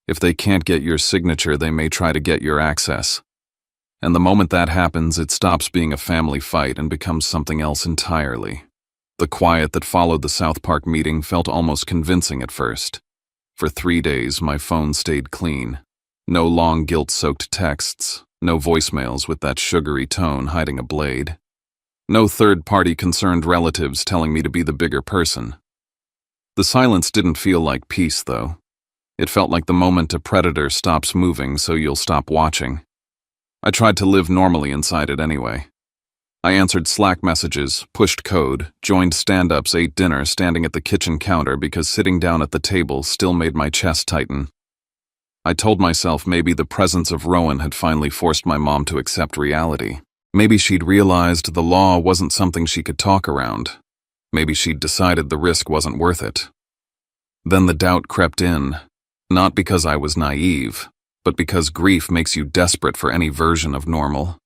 If they can't get your signature, they may try to get your access. And the moment that happens, it stops being a family fight and becomes something else entirely. The quiet that followed the South Park meeting felt almost convincing at first. For 3 days, my phone stayed clean. No long guilt-soaked texts, no voicemails with that sugary tone hiding a blade. No third-party concerned relatives telling me to be the bigger person. The silence didn't feel like peace, though. It felt like the moment a predator stops moving so you'll stop watching. I tried to live normally inside it anyway. I answered Slack messages, pushed code, joined stand-ups, ate dinner standing at the kitchen counter because sitting down at the table still made my chest tighten. I told myself maybe the presence of Rowan had finally forced my mom to accept reality. Maybe she'd realized the law wasn't something she could talk around. Maybe she'd decided the risk wasn't worth it. Then the doubt crept in, not because I was naive, but because grief makes you desperate for any version of normal.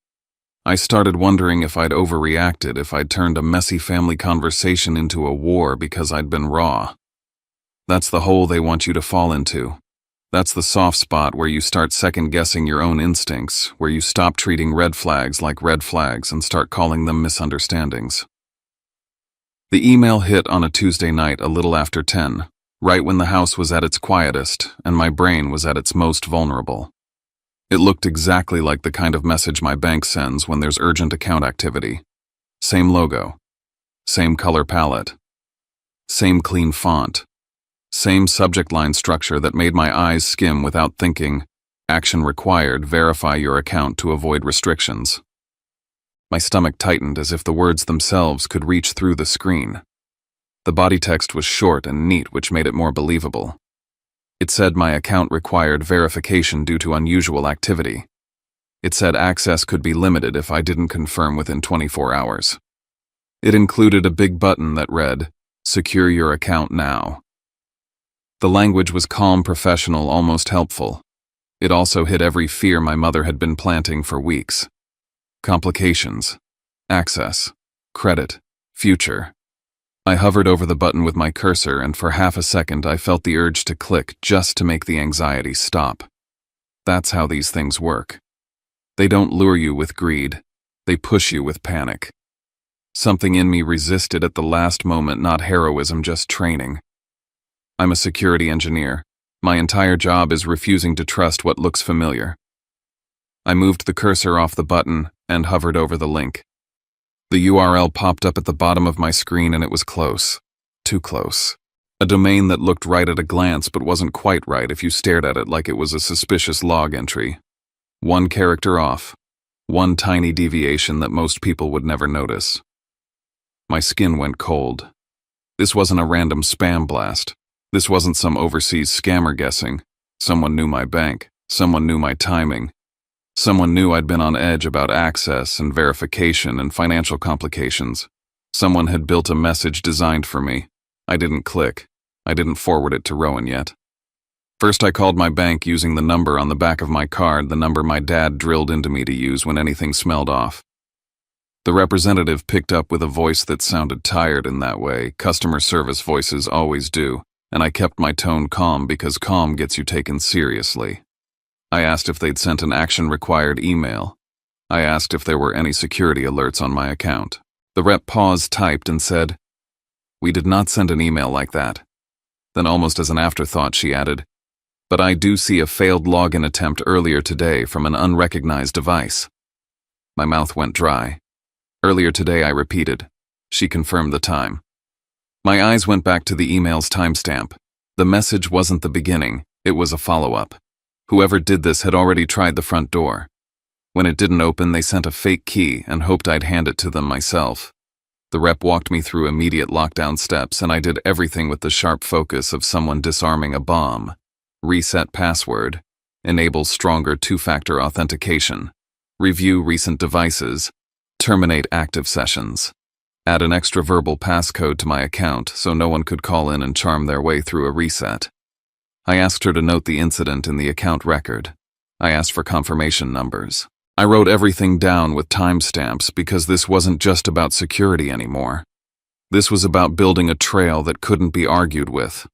I started wondering if I'd overreacted, if I'd turned a messy family conversation into a war because I'd been raw. That's the hole they want you to fall into. That's the soft spot where you start second-guessing your own instincts, where you stop treating red flags like red flags and start calling them misunderstandings. The email hit on a Tuesday night a little after 10, right when the house was at its quietest and my brain was at its most vulnerable. It looked exactly like the kind of message my bank sends when there's urgent account activity. Same logo, same color palette, same clean font. Same subject line structure that made my eyes skim without thinking, action required, verify your account to avoid restrictions. My stomach tightened as if the words themselves could reach through the screen. The body text was short and neat, which made it more believable. It said my account required verification due to unusual activity. It said access could be limited if I didn't confirm within 24 hours. It included a big button that read, "Secure your account now." The language was calm, professional, almost helpful. It also hid every fear my mother had been planting for weeks. Complications, access, credit, future. I hovered over the button with my cursor, and for half a second I felt the urge to click just to make the anxiety stop. That's how these things work. They don't lure you with greed. They push you with panic. Something in me resisted at the last moment, not heroism, just training. I'm a security engineer. My entire job is refusing to trust what looks familiar. I moved the cursor off the button and hovered over the link. The URL popped up at the bottom of my screen and it was close. Too close. A domain that looked right at a glance but wasn't quite right if you stared at it like it was a suspicious log entry. One character off. One tiny deviation that most people would never notice. My skin went cold. This wasn't a random spam blast. This wasn't some overseas scammer guessing. Someone knew my bank. Someone knew my timing. Someone knew I'd been on edge about access and verification and financial complications. Someone had built a message designed for me. I didn't click. I didn't forward it to Rowan yet. First, I called my bank using the number on the back of my card, the number my dad drilled into me to use when anything smelled off. The representative picked up with a voice that sounded tired in that way. Customer service voices always do. And I kept my tone calm because calm gets you taken seriously. I asked if they'd sent an action-required email. I asked if there were any security alerts on my account. The rep paused, typed, and said, "We did not send an email like that." Then almost as an afterthought, she added, "But I do see a failed login attempt earlier today from an unrecognized device." My mouth went dry. "Earlier today," I repeated. She confirmed the time. My eyes went back to the email's timestamp. The message wasn't the beginning, it was a follow-up. Whoever did this had already tried the front door. When it didn't open, they sent a fake key and hoped I'd hand it to them myself. The rep walked me through immediate lockdown steps, and I did everything with the sharp focus of someone disarming a bomb. Reset password. Enable stronger two-factor authentication. Review recent devices. Terminate active sessions. Add an extra verbal passcode to my account so no one could call in and charm their way through a reset. I asked her to note the incident in the account record. I asked for confirmation numbers. I wrote everything down with timestamps because this wasn't just about security anymore. This was about building a trail that couldn't be argued with.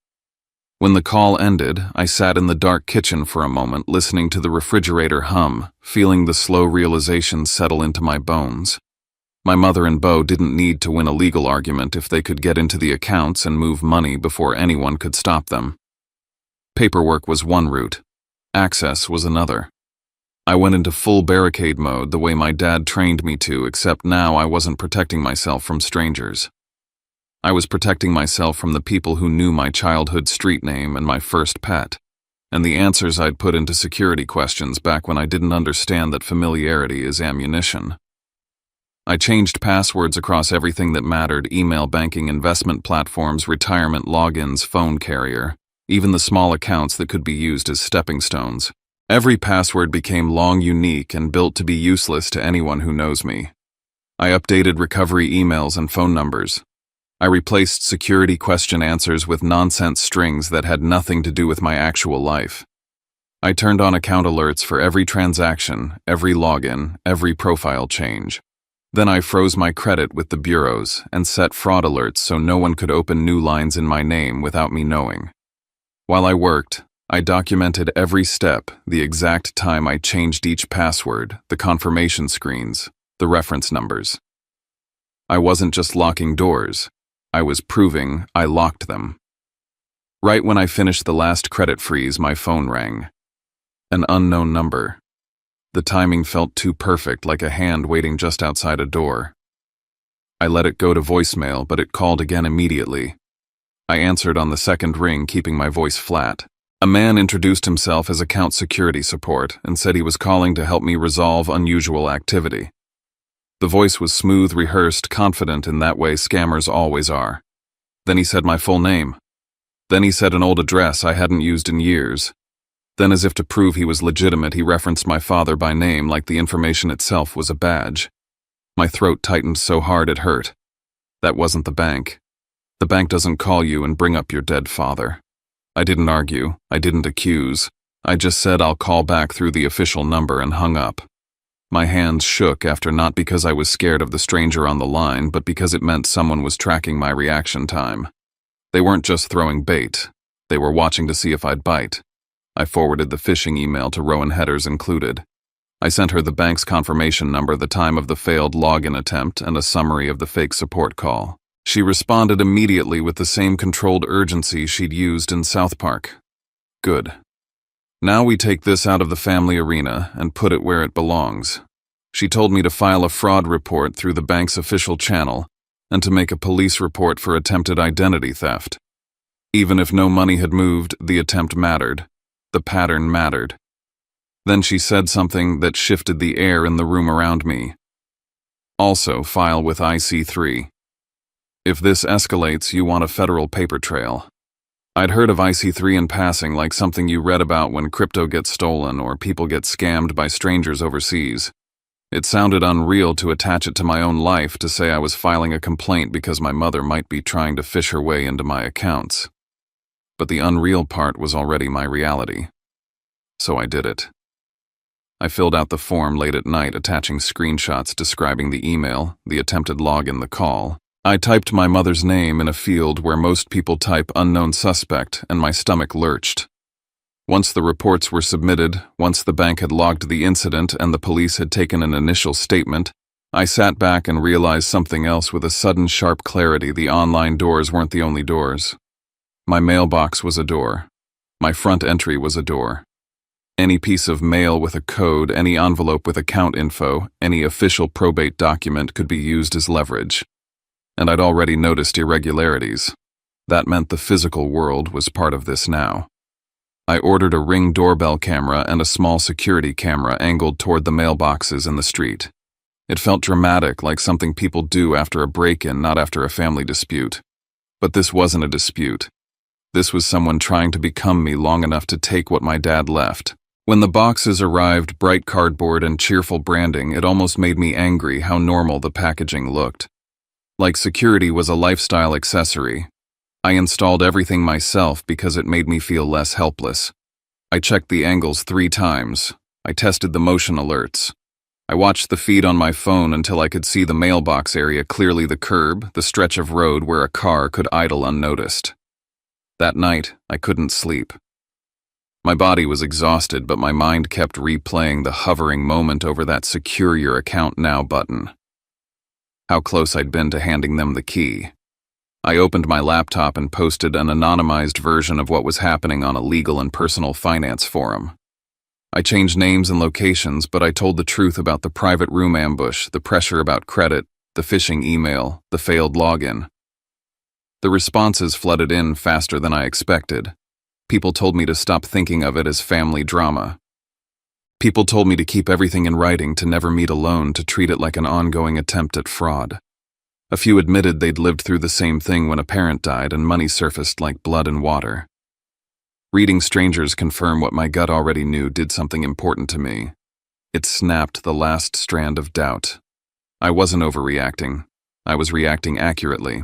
When the call ended, I sat in the dark kitchen for a moment, listening to the refrigerator hum, feeling the slow realization settle into my bones. My mother and Beau didn't need to win a legal argument if they could get into the accounts and move money before anyone could stop them. Paperwork was one route. Access was another. I went into full barricade mode the way my dad trained me to, except now I wasn't protecting myself from strangers. I was protecting myself from the people who knew my childhood street name and my first pet, and the answers I'd put into security questions back when I didn't understand that familiarity is ammunition. I changed passwords across everything that mattered: email, banking, investment platforms, retirement logins, phone carrier, even the small accounts that could be used as stepping stones. Every password became long, unique, and built to be useless to anyone who knows me. I updated recovery emails and phone numbers. I replaced security question answers with nonsense strings that had nothing to do with my actual life. I turned on account alerts for every transaction, every login, every profile change. Then I froze my credit with the bureaus and set fraud alerts so no one could open new lines in my name without me knowing. While I worked, I documented every step, the exact time I changed each password, the confirmation screens, the reference numbers. I wasn't just locking doors, I was proving I locked them. Right when I finished the last credit freeze, my phone rang. An unknown number. The timing felt too perfect, like a hand waiting just outside a door. I let it go to voicemail, but it called again immediately. I answered on the second ring, keeping my voice flat. A man introduced himself as account security support and said he was calling to help me resolve unusual activity. The voice was smooth, rehearsed, confident in that way scammers always are. Then he said my full name. Then he said an old address I hadn't used in years. Then, as if to prove he was legitimate, he referenced my father by name like the information itself was a badge. My throat tightened so hard it hurt. That wasn't the bank. The bank doesn't call you and bring up your dead father. I didn't argue, I didn't accuse. I just said I'll call back through the official number and hung up. My hands shook after, not because I was scared of the stranger on the line, but because it meant someone was tracking my reaction time. They weren't just throwing bait, they were watching to see if I'd bite. I forwarded the phishing email to Rowan, headers included. I sent her the bank's confirmation number, the time of the failed login attempt, and a summary of the fake support call. She responded immediately with the same controlled urgency she'd used in South Park. Good. Now we take this out of the family arena and put it where it belongs. She told me to file a fraud report through the bank's official channel and to make a police report for attempted identity theft. Even if no money had moved, the attempt mattered. The pattern mattered. Then she said something that shifted the air in the room around me. Also, file with IC3. If this escalates, you want a federal paper trail. I'd heard of IC3 in passing, like something you read about when crypto gets stolen or people get scammed by strangers overseas. It sounded unreal to attach it to my own life, to say I was filing a complaint because my mother might be trying to fish her way into my accounts. But the unreal part was already my reality. So I did it. I filled out the form late at night, attaching screenshots describing the email, the attempted login, the call. I typed my mother's name in a field where most people type unknown suspect, and my stomach lurched. Once the reports were submitted, once the bank had logged the incident and the police had taken an initial statement, I sat back and realized something else with a sudden sharp clarity. The online doors weren't the only doors. My mailbox was a door. My front entry was a door. Any piece of mail with a code, any envelope with account info, any official probate document could be used as leverage. And I'd already noticed irregularities. That meant the physical world was part of this now. I ordered a Ring doorbell camera and a small security camera angled toward the mailboxes in the street. It felt dramatic, like something people do after a break-in, not after a family dispute. But this wasn't a dispute. This was someone trying to become me long enough to take what my dad left. When the boxes arrived, bright cardboard and cheerful branding, it almost made me angry how normal the packaging looked. Like security was a lifestyle accessory. I installed everything myself because it made me feel less helpless. I checked the angles 3 times. I tested the motion alerts. I watched the feed on my phone until I could see the mailbox area clearly, the curb, the stretch of road where a car could idle unnoticed. That night, I couldn't sleep. My body was exhausted, but my mind kept replaying the hovering moment over that "Secure Your Account Now" button. How close I'd been to handing them the key. I opened my laptop and posted an anonymized version of what was happening on a legal and personal finance forum. I changed names and locations, but I told the truth about the private room ambush, the pressure about credit, the phishing email, the failed login. The responses flooded in faster than I expected. People told me to stop thinking of it as family drama. People told me to keep everything in writing, to never meet alone, to treat it like an ongoing attempt at fraud. A few admitted they'd lived through the same thing when a parent died and money surfaced like blood and water. Reading strangers confirm what my gut already knew did something important to me. It snapped the last strand of doubt. I wasn't overreacting. I was reacting accurately.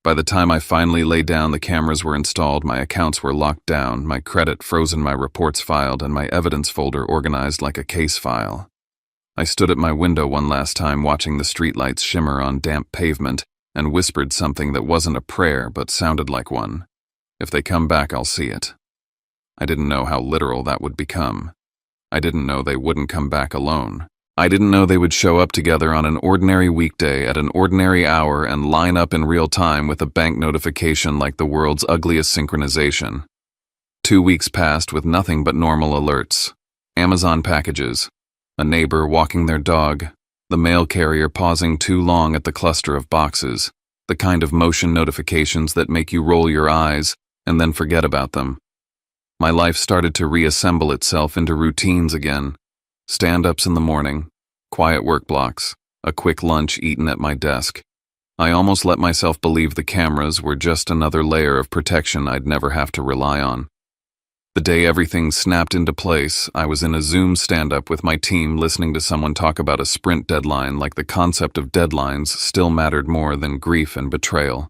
By the time I finally lay down, the cameras were installed, my accounts were locked down, my credit frozen, my reports filed, and my evidence folder organized like a case file. I stood at my window one last time, watching the streetlights shimmer on damp pavement, and whispered something that wasn't a prayer but sounded like one. If they come back, I'll see it. I didn't know how literal that would become. I didn't know they wouldn't come back alone. I didn't know they would show up together on an ordinary weekday at an ordinary hour and line up in real time with a bank notification like the world's ugliest synchronization. 2 weeks passed with nothing but normal alerts. Amazon packages, a neighbor walking their dog, the mail carrier pausing too long at the cluster of boxes, the kind of motion notifications that make you roll your eyes and then forget about them. My life started to reassemble itself into routines again. Stand-ups in the morning, quiet work blocks, a quick lunch eaten at my desk. I almost let myself believe the cameras were just another layer of protection I'd never have to rely on. The day everything snapped into place, I was in a Zoom stand-up with my team, listening to someone talk about a sprint deadline like the concept of deadlines still mattered more than grief and betrayal.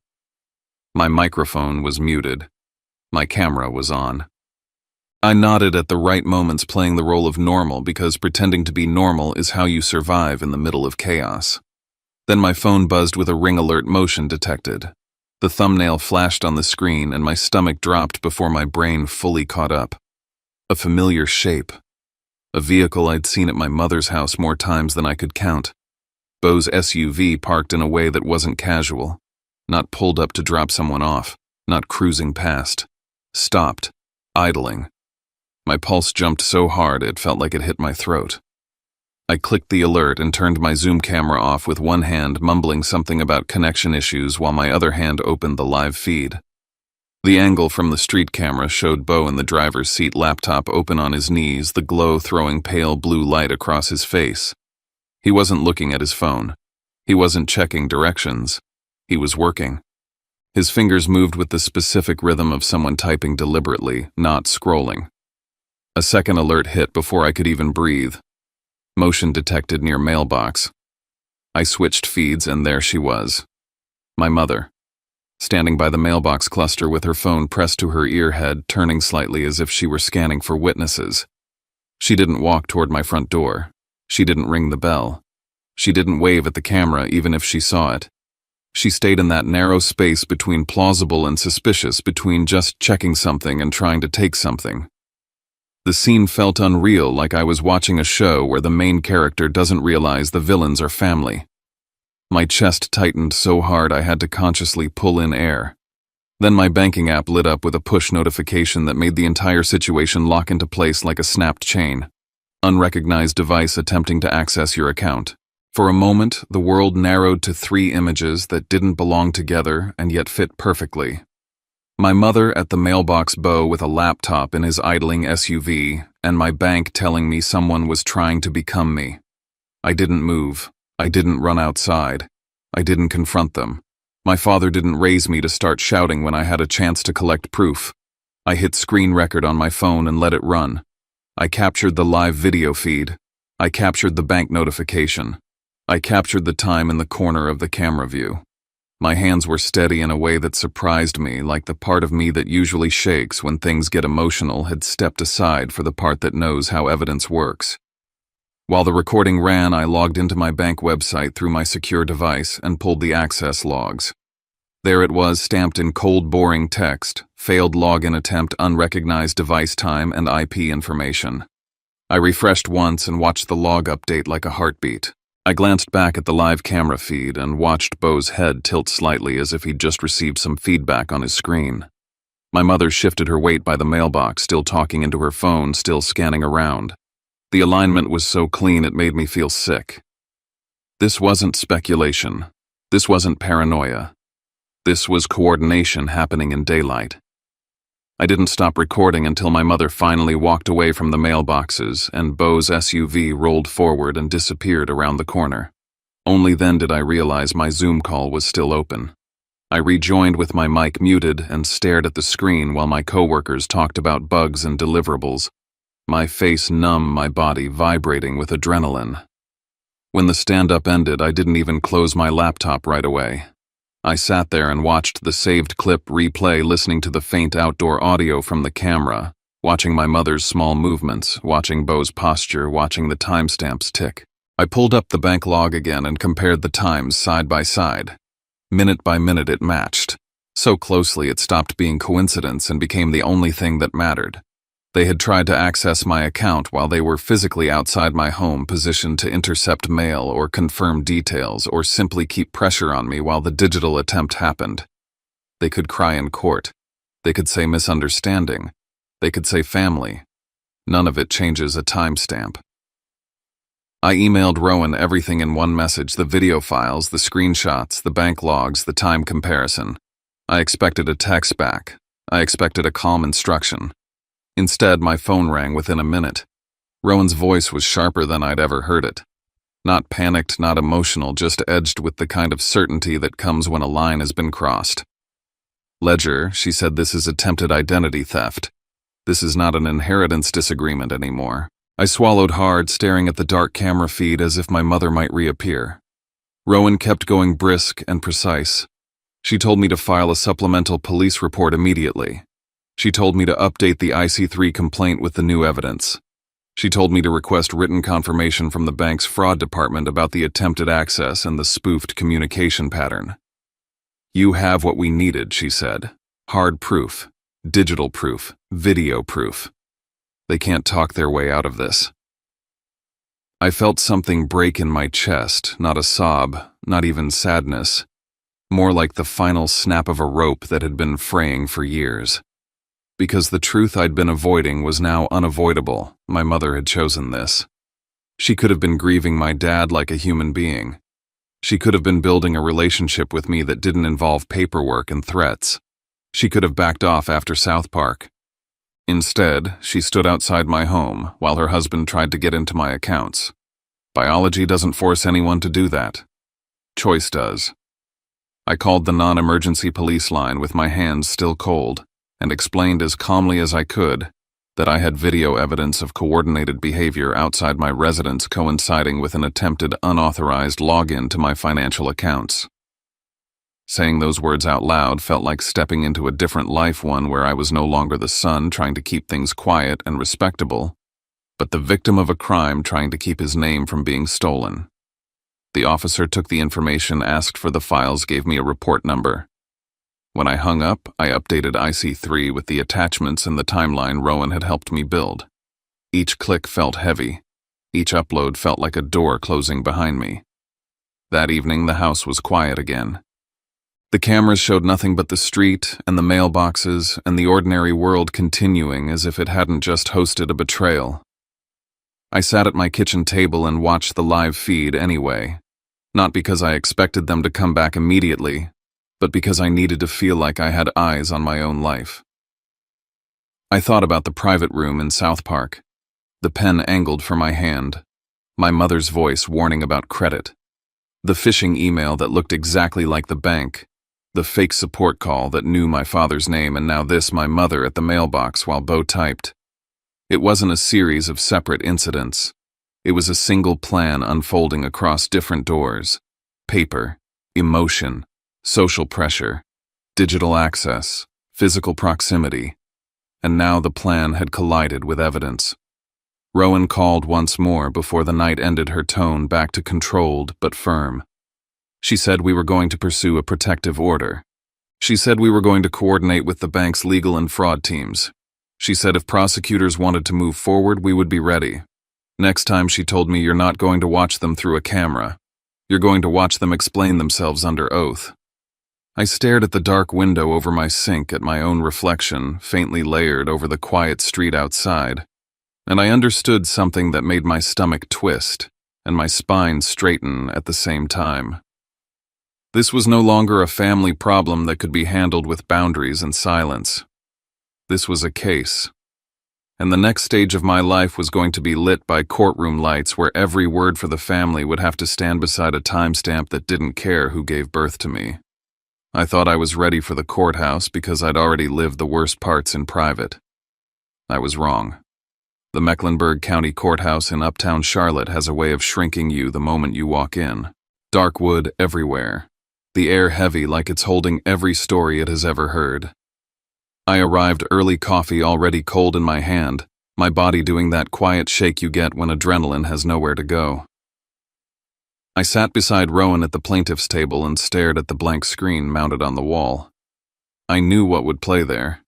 My microphone was muted. My camera was on. I nodded at the right moments, playing the role of normal, because pretending to be normal is how you survive in the middle of chaos. Then my phone buzzed with a ring alert, motion detected. The thumbnail flashed on the screen and my stomach dropped before my brain fully caught up. A familiar shape. A vehicle I'd seen at my mother's house more times than I could count. Beau's SUV parked in a way that wasn't casual. Not pulled up to drop someone off. Not cruising past. Stopped. Idling. My pulse jumped so hard it felt like it hit my throat. I clicked the alert and turned my Zoom camera off, with one hand mumbling something about connection issues while my other hand opened the live feed. The angle from the street camera showed Beau in the driver's seat, laptop open on his knees, the glow throwing pale blue light across his face. He wasn't looking at his phone. He wasn't checking directions. He was working. His fingers moved with the specific rhythm of someone typing deliberately, not scrolling. A second alert hit before I could even breathe. Motion detected near mailbox. I switched feeds and there she was. My mother. Standing by the mailbox cluster with her phone pressed to her ear, head turning slightly as if she were scanning for witnesses. She didn't walk toward my front door. She didn't ring the bell. She didn't wave at the camera even if she saw it. She stayed in that narrow space between plausible and suspicious, between just checking something and trying to take something. The scene felt unreal, like I was watching a show where the main character doesn't realize the villains are family. My chest tightened so hard I had to consciously pull in air. Then my banking app lit up with a push notification that made the entire situation lock into place like a snapped chain. Unrecognized device attempting to access your account. For a moment, the world narrowed to 3 images that didn't belong together and yet fit perfectly. My mother at the mailbox, Beau with a laptop in his idling SUV, and my bank telling me someone was trying to become me. I didn't move. I didn't run outside. I didn't confront them. My father didn't raise me to start shouting when I had a chance to collect proof. I hit screen record on my phone and let it run. I captured the live video feed. I captured the bank notification. I captured the time in the corner of the camera view. My hands were steady in a way that surprised me, like the part of me that usually shakes when things get emotional had stepped aside for the part that knows how evidence works. While the recording ran, I logged into my bank website through my secure device and pulled the access logs. There it was, stamped in cold, boring text: failed login attempt, unrecognized device time, and IP information. I refreshed once and watched the log update like a heartbeat. I glanced back at the live camera feed and watched Bo's head tilt slightly as if he'd just received some feedback on his screen. My mother shifted her weight by the mailbox, still talking into her phone, still scanning around. The alignment was so clean it made me feel sick. This wasn't speculation. This wasn't paranoia. This was coordination happening in daylight. I didn't stop recording until my mother finally walked away from the mailboxes and Bo's SUV rolled forward and disappeared around the corner. Only then did I realize my Zoom call was still open. I rejoined with my mic muted and stared at the screen while my coworkers talked about bugs and deliverables, my face numb, my body vibrating with adrenaline. When the stand-up ended, I didn't even close my laptop right away. I sat there and watched the saved clip replay, listening to the faint outdoor audio from the camera, watching my mother's small movements, watching Bo's posture, watching the timestamps tick. I pulled up the bank log again and compared the times side by side. Minute by minute it matched. So closely it stopped being coincidence and became the only thing that mattered. They had tried to access my account while they were physically outside my home, positioned to intercept mail or confirm details or simply keep pressure on me while the digital attempt happened. They could cry in court. They could say misunderstanding. They could say family. None of it changes a timestamp. I emailed Rowan everything in one message: the video files, the screenshots, the bank logs, the time comparison. I expected a text back. I expected a calm instruction. Instead, my phone rang within a minute. Rowan's voice was sharper than I'd ever heard it. Not panicked, not emotional, just edged with the kind of certainty that comes when a line has been crossed. "Ledger," she said, "this is attempted identity theft. This is not an inheritance disagreement anymore." I swallowed hard, staring at the dark camera feed as if my mother might reappear. Rowan kept going, brisk and precise. She told me to file a supplemental police report immediately. She told me to update the IC3 complaint with the new evidence. She told me to request written confirmation from the bank's fraud department about the attempted access and the spoofed communication pattern. "You have what we needed," she said. "Hard proof, digital proof, video proof. They can't talk their way out of this." I felt something break in my chest, not a sob, not even sadness, more like the final snap of a rope that had been fraying for years. Because the truth I'd been avoiding was now unavoidable. My mother had chosen this. She could have been grieving my dad like a human being. She could have been building a relationship with me that didn't involve paperwork and threats. She could have backed off after South Park. Instead, she stood outside my home while her husband tried to get into my accounts. Biology doesn't force anyone to do that. Choice does. I called the non-emergency police line with my hands still cold, and explained as calmly as I could that I had video evidence of coordinated behavior outside my residence coinciding with an attempted unauthorized login to my financial accounts. Saying those words out loud felt like stepping into a different life, one where I was no longer the son trying to keep things quiet and respectable, but the victim of a crime trying to keep his name from being stolen. The officer took the information, asked for the files, gave me a report number. When I hung up, I updated IC3 with the attachments and the timeline Rowan had helped me build. Each click felt heavy. Each upload felt like a door closing behind me. That evening, the house was quiet again. The cameras showed nothing but the street and the mailboxes and the ordinary world continuing as if it hadn't just hosted a betrayal. I sat at my kitchen table and watched the live feed anyway, not because I expected them to come back immediately, but because I needed to feel like I had eyes on my own life. I thought about the private room in South Park, the pen angled for my hand, my mother's voice warning about credit, The phishing email that looked exactly like the bank. The fake support call that knew my father's name, and now this, my mother, at the mailbox while Bo typed. It wasn't a series of separate incidents. It was a single plan unfolding across different doors. Paper, emotion, social pressure, digital access, physical proximity. And now the plan had collided with evidence. Rowan called once more before the night ended, her tone back to controlled but firm. She said we were going to pursue a protective order. She said we were going to coordinate with the bank's legal and fraud teams. She said if prosecutors wanted to move forward, we would be ready. Next time, she told me, you're not going to watch them through a camera. You're going to watch them explain themselves under oath. I stared at the dark window over my sink, at my own reflection, faintly layered over the quiet street outside, and I understood something that made my stomach twist and my spine straighten at the same time. This was no longer a family problem that could be handled with boundaries and silence. This was a case. And the next stage of my life was going to be lit by courtroom lights, where every word for the family would have to stand beside a timestamp that didn't care who gave birth to me. I thought I was ready for the courthouse because I'd already lived the worst parts in private. I was wrong. The Mecklenburg County Courthouse in uptown Charlotte has a way of shrinking you the moment you walk in. Dark wood everywhere. The air heavy, like it's holding every story it has ever heard. I arrived early, coffee already cold in my hand, my body doing that quiet shake you get when adrenaline has nowhere to go. I sat beside Rowan at the plaintiff's table and stared at the blank screen mounted on the wall. I knew what would play there.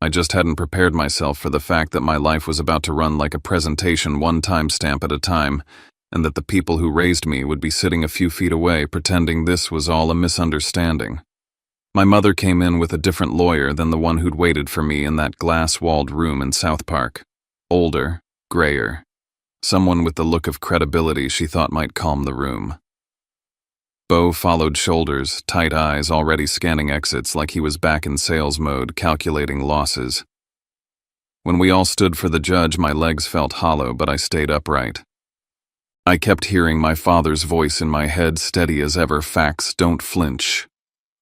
I just hadn't prepared myself for the fact that my life was about to run like a presentation, one timestamp at a time, and that the people who raised me would be sitting a few feet away pretending this was all a misunderstanding. My mother came in with a different lawyer than the one who'd waited for me in that glass-walled room in South Park. Older, grayer. Someone with the look of credibility she thought might calm the room. Bo followed shoulders, tight eyes already scanning exits like he was back in sales mode, calculating losses. When we all stood for the judge, my legs felt hollow, but I stayed upright. I kept hearing my father's voice in my head, steady as ever, facts, don't flinch.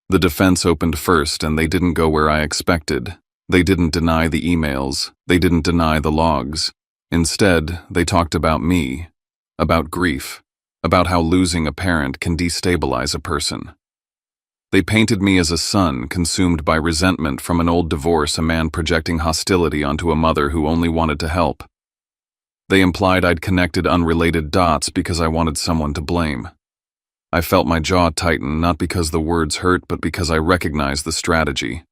The defense opened first, and they didn't go where I expected. They didn't deny the emails. They didn't deny the logs. Instead, they talked about me, about grief, about how losing a parent can destabilize a person. They painted me as a son consumed by resentment from an old divorce, a man projecting hostility onto a mother who only wanted to help. They implied I'd connected unrelated dots because I wanted someone to blame. I felt my jaw tighten, not because the words hurt, but because I recognized the strategy.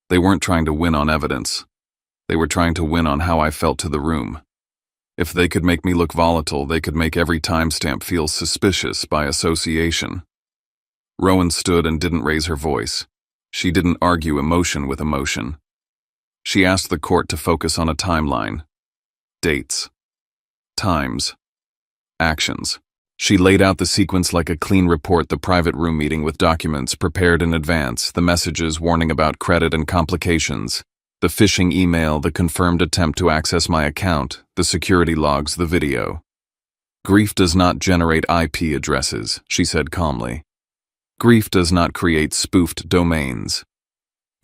They weren't trying to win on evidence. They were trying to win on how I felt to the room. If they could make me look volatile, they could make every timestamp feel suspicious by association. Rowan stood and didn't raise her voice. She didn't argue emotion with emotion. She asked the court to focus on a timeline. Dates. Times. Actions. She laid out the sequence like a clean report: the private room meeting with documents prepared in advance, the messages warning about credit and complications, the phishing email, the confirmed attempt to access my account, the security logs, the video. Grief does not generate IP addresses, she said calmly. Grief does not create spoofed domains.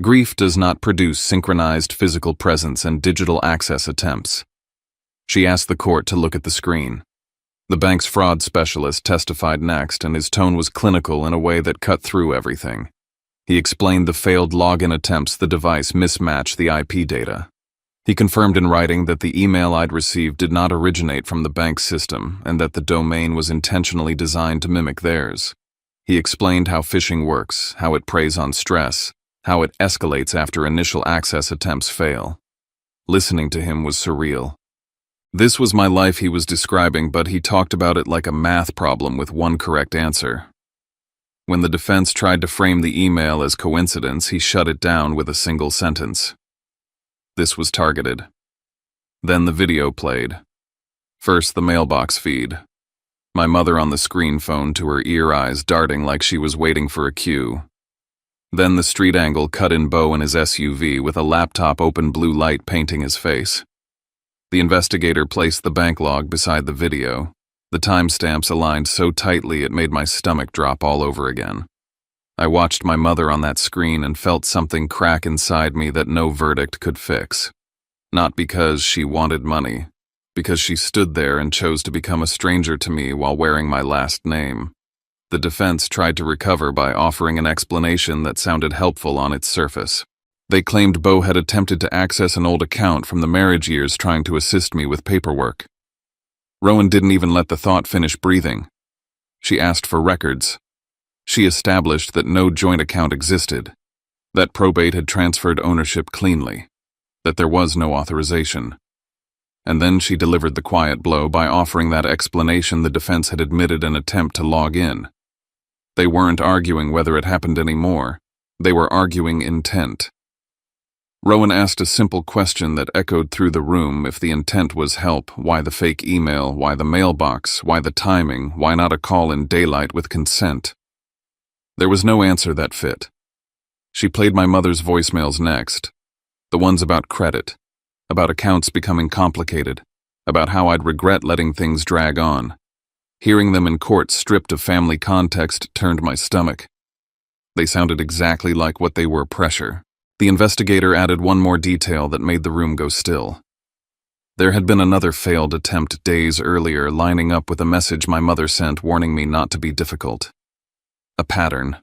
Grief does not produce synchronized physical presence and digital access attempts. She asked the court to look at the screen. The bank's fraud specialist testified next, and his tone was clinical in a way that cut through everything. He explained the failed login attempts, the device mismatched the IP data. He confirmed in writing that the email I'd received did not originate from the bank's system and that the domain was intentionally designed to mimic theirs. He explained how phishing works, how it preys on stress, how it escalates after initial access attempts fail. Listening to him was surreal. This was my life he was describing, but he talked about it like a math problem with one correct answer. When the defense tried to frame the email as coincidence, he shut it down with a single sentence. This was targeted. Then the video played. First, the mailbox feed. My mother on the screen phone, to her ear, eyes darting like she was waiting for a cue. Then the street angle cut in Bo in his SUV with a laptop open, blue light painting his face. The investigator placed the bank log beside the video. The timestamps aligned so tightly it made my stomach drop all over again. I watched my mother on that screen and felt something crack inside me that no verdict could fix. Not because she wanted money, because she stood there and chose to become a stranger to me while wearing my last name. The defense tried to recover by offering an explanation that sounded helpful on its surface. They claimed Bo had attempted to access an old account from the marriage years trying to assist me with paperwork. Rowan didn't even let the thought finish breathing. She asked for records. She established that no joint account existed, that probate had transferred ownership cleanly, that there was no authorization. And then she delivered the quiet blow by offering that explanation the defense had admitted an attempt to log in. They weren't arguing whether it happened anymore. They were arguing intent. Rowan asked a simple question that echoed through the room. If the intent was help, why the fake email, why the mailbox, why the timing, why not a call in daylight with consent? There was no answer that fit. She played my mother's voicemails next, the ones about credit, about accounts becoming complicated, about how I'd regret letting things drag on. Hearing them in court stripped of family context turned my stomach. They sounded exactly like what they were: pressure. The investigator added one more detail that made the room go still. There had been another failed attempt days earlier, lining up with a message my mother sent warning me not to be difficult. A pattern,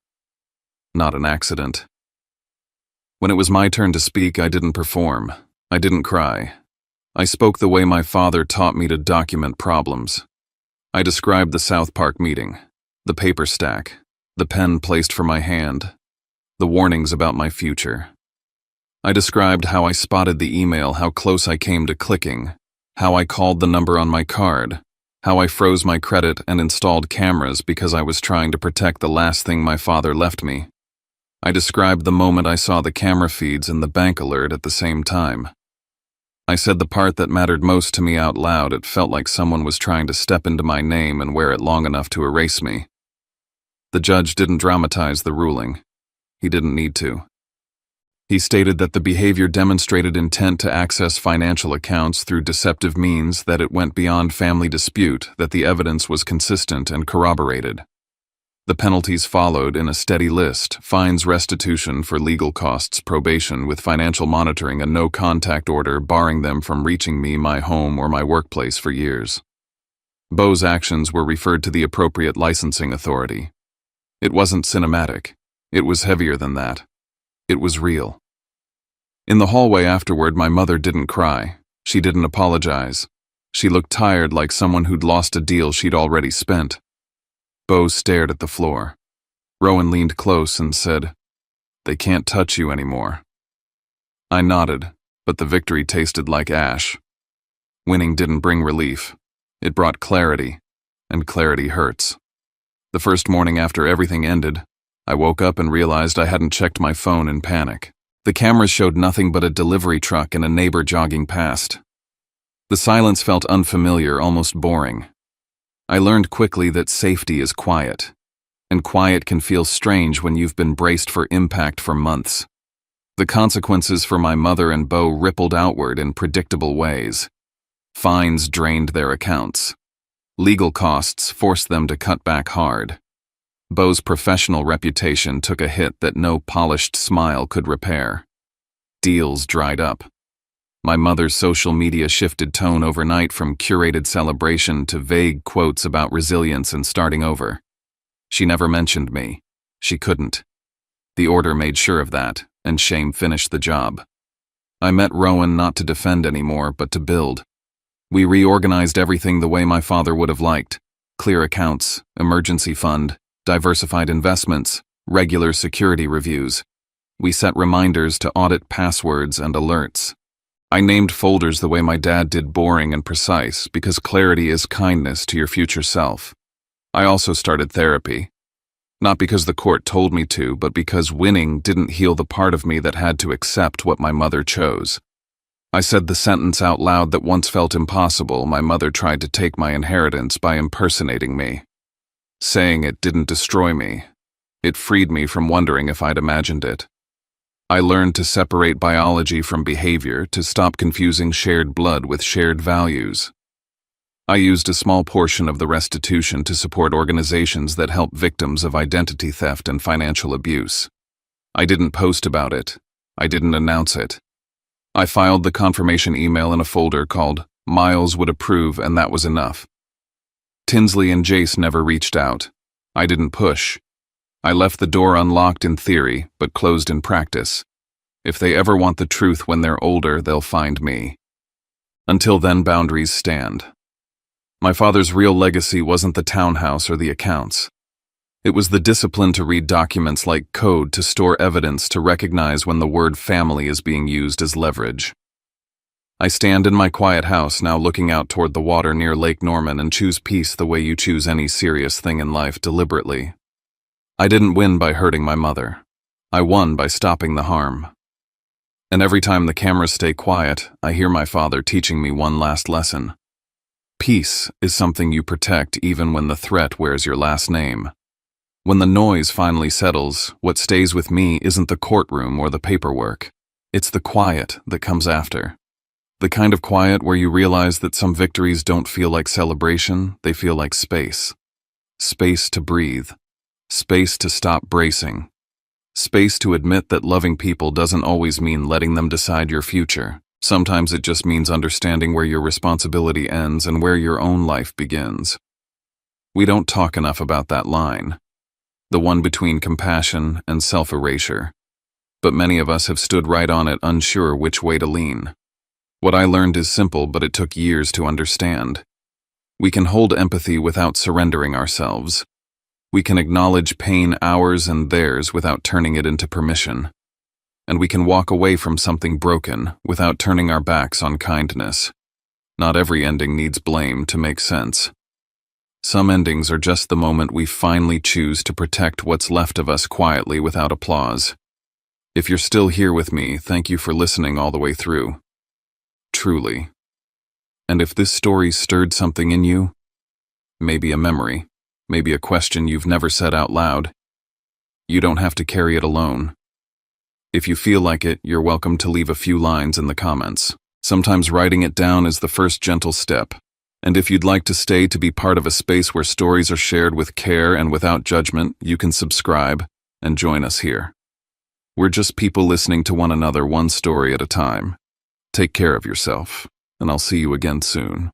not an accident. When it was my turn to speak, I didn't perform. I didn't cry. I spoke the way my father taught me to document problems. I described the South Park meeting, the paper stack, the pen placed for my hand, the warnings about my future. I described how I spotted the email, how close I came to clicking, how I called the number on my card, how I froze my credit and installed cameras because I was trying to protect the last thing my father left me. I described the moment I saw the camera feeds and the bank alert at the same time. I said the part that mattered most to me out loud. It felt like someone was trying to step into my name and wear it long enough to erase me. The judge didn't dramatize the ruling. He didn't need to. He stated that the behavior demonstrated intent to access financial accounts through deceptive means, that it went beyond family dispute, that the evidence was consistent and corroborated. The penalties followed in a steady list: fines, restitution for legal costs, probation with financial monitoring, a no-contact order barring them from reaching me, my home, or my workplace for years. Bo's actions were referred to the appropriate licensing authority. It wasn't cinematic. It was heavier than that. It was real. In the hallway afterward, my mother didn't cry. She didn't apologize. She looked tired, like someone who'd lost a deal she'd already spent. Bo stared at the floor. Rowan leaned close and said, "They can't touch you anymore." I nodded, but the victory tasted like ash. Winning didn't bring relief. It brought clarity, and clarity hurts. The first morning after everything ended, I woke up and realized I hadn't checked my phone in panic. The cameras showed nothing but a delivery truck and a neighbor jogging past. The silence felt unfamiliar, almost boring. I learned quickly that safety is quiet, and quiet can feel strange when you've been braced for impact for months. The consequences for my mother and Bo rippled outward in predictable ways. Fines drained their accounts. Legal costs forced them to cut back hard. Bo's professional reputation took a hit that no polished smile could repair. Deals dried up. My mother's social media shifted tone overnight from curated celebration to vague quotes about resilience and starting over. She never mentioned me. She couldn't. The order made sure of that, and shame finished the job. I met Rowan not to defend anymore, but to build. We reorganized everything the way my father would have liked: clear accounts, emergency fund, diversified investments, regular security reviews. We set reminders to audit passwords and alerts. I named folders the way my dad did, boring and precise, because clarity is kindness to your future self. I also started therapy. Not because the court told me to, but because winning didn't heal the part of me that had to accept what my mother chose. I said the sentence out loud that once felt impossible: my mother tried to take my inheritance by impersonating me. Saying it didn't destroy me. It freed me from wondering if I'd imagined it. I learned to separate biology from behavior, to stop confusing shared blood with shared values. I used a small portion of the restitution to support organizations that help victims of identity theft and financial abuse. I didn't post about it. I didn't announce it. I filed the confirmation email in a folder called Miles Would Approve, and that was enough. Tinsley and Jace never reached out. I didn't push. I left the door unlocked in theory, but closed in practice. If they ever want the truth when they're older, they'll find me. Until then, boundaries stand. My father's real legacy wasn't the townhouse or the accounts. It was the discipline to read documents like code, to store evidence, to recognize when the word family is being used as leverage. I stand in my quiet house now, looking out toward the water near Lake Norman, and choose peace the way you choose any serious thing in life, deliberately. I didn't win by hurting my mother. I won by stopping the harm. And every time the cameras stay quiet, I hear my father teaching me one last lesson. Peace is something you protect even when the threat wears your last name. When the noise finally settles, what stays with me isn't the courtroom or the paperwork. It's the quiet that comes after. The kind of quiet where you realize that some victories don't feel like celebration, they feel like space. Space to breathe. Space to stop bracing. Space to admit that loving people doesn't always mean letting them decide your future. Sometimes it just means understanding where your responsibility ends and where your own life begins. We don't talk enough about that line, the one between compassion and self-erasure. But many of us have stood right on it, unsure which way to lean. What I learned is simple, but it took years to understand. We can hold empathy without surrendering ourselves. We can acknowledge pain, ours and theirs, without turning it into permission. And we can walk away from something broken without turning our backs on kindness. Not every ending needs blame to make sense. Some endings are just the moment we finally choose to protect what's left of us quietly without applause. If you're still here with me, thank you for listening all the way through. Truly. And if this story stirred something in you, maybe a memory, maybe a question you've never said out loud, you don't have to carry it alone. If you feel like it, you're welcome to leave a few lines in the comments. Sometimes writing it down is the first gentle step. And if you'd like to stay to be part of a space where stories are shared with care and without judgment, you can subscribe and join us here. We're just people listening to one another, one story at a time. Take care of yourself, and I'll see you again soon.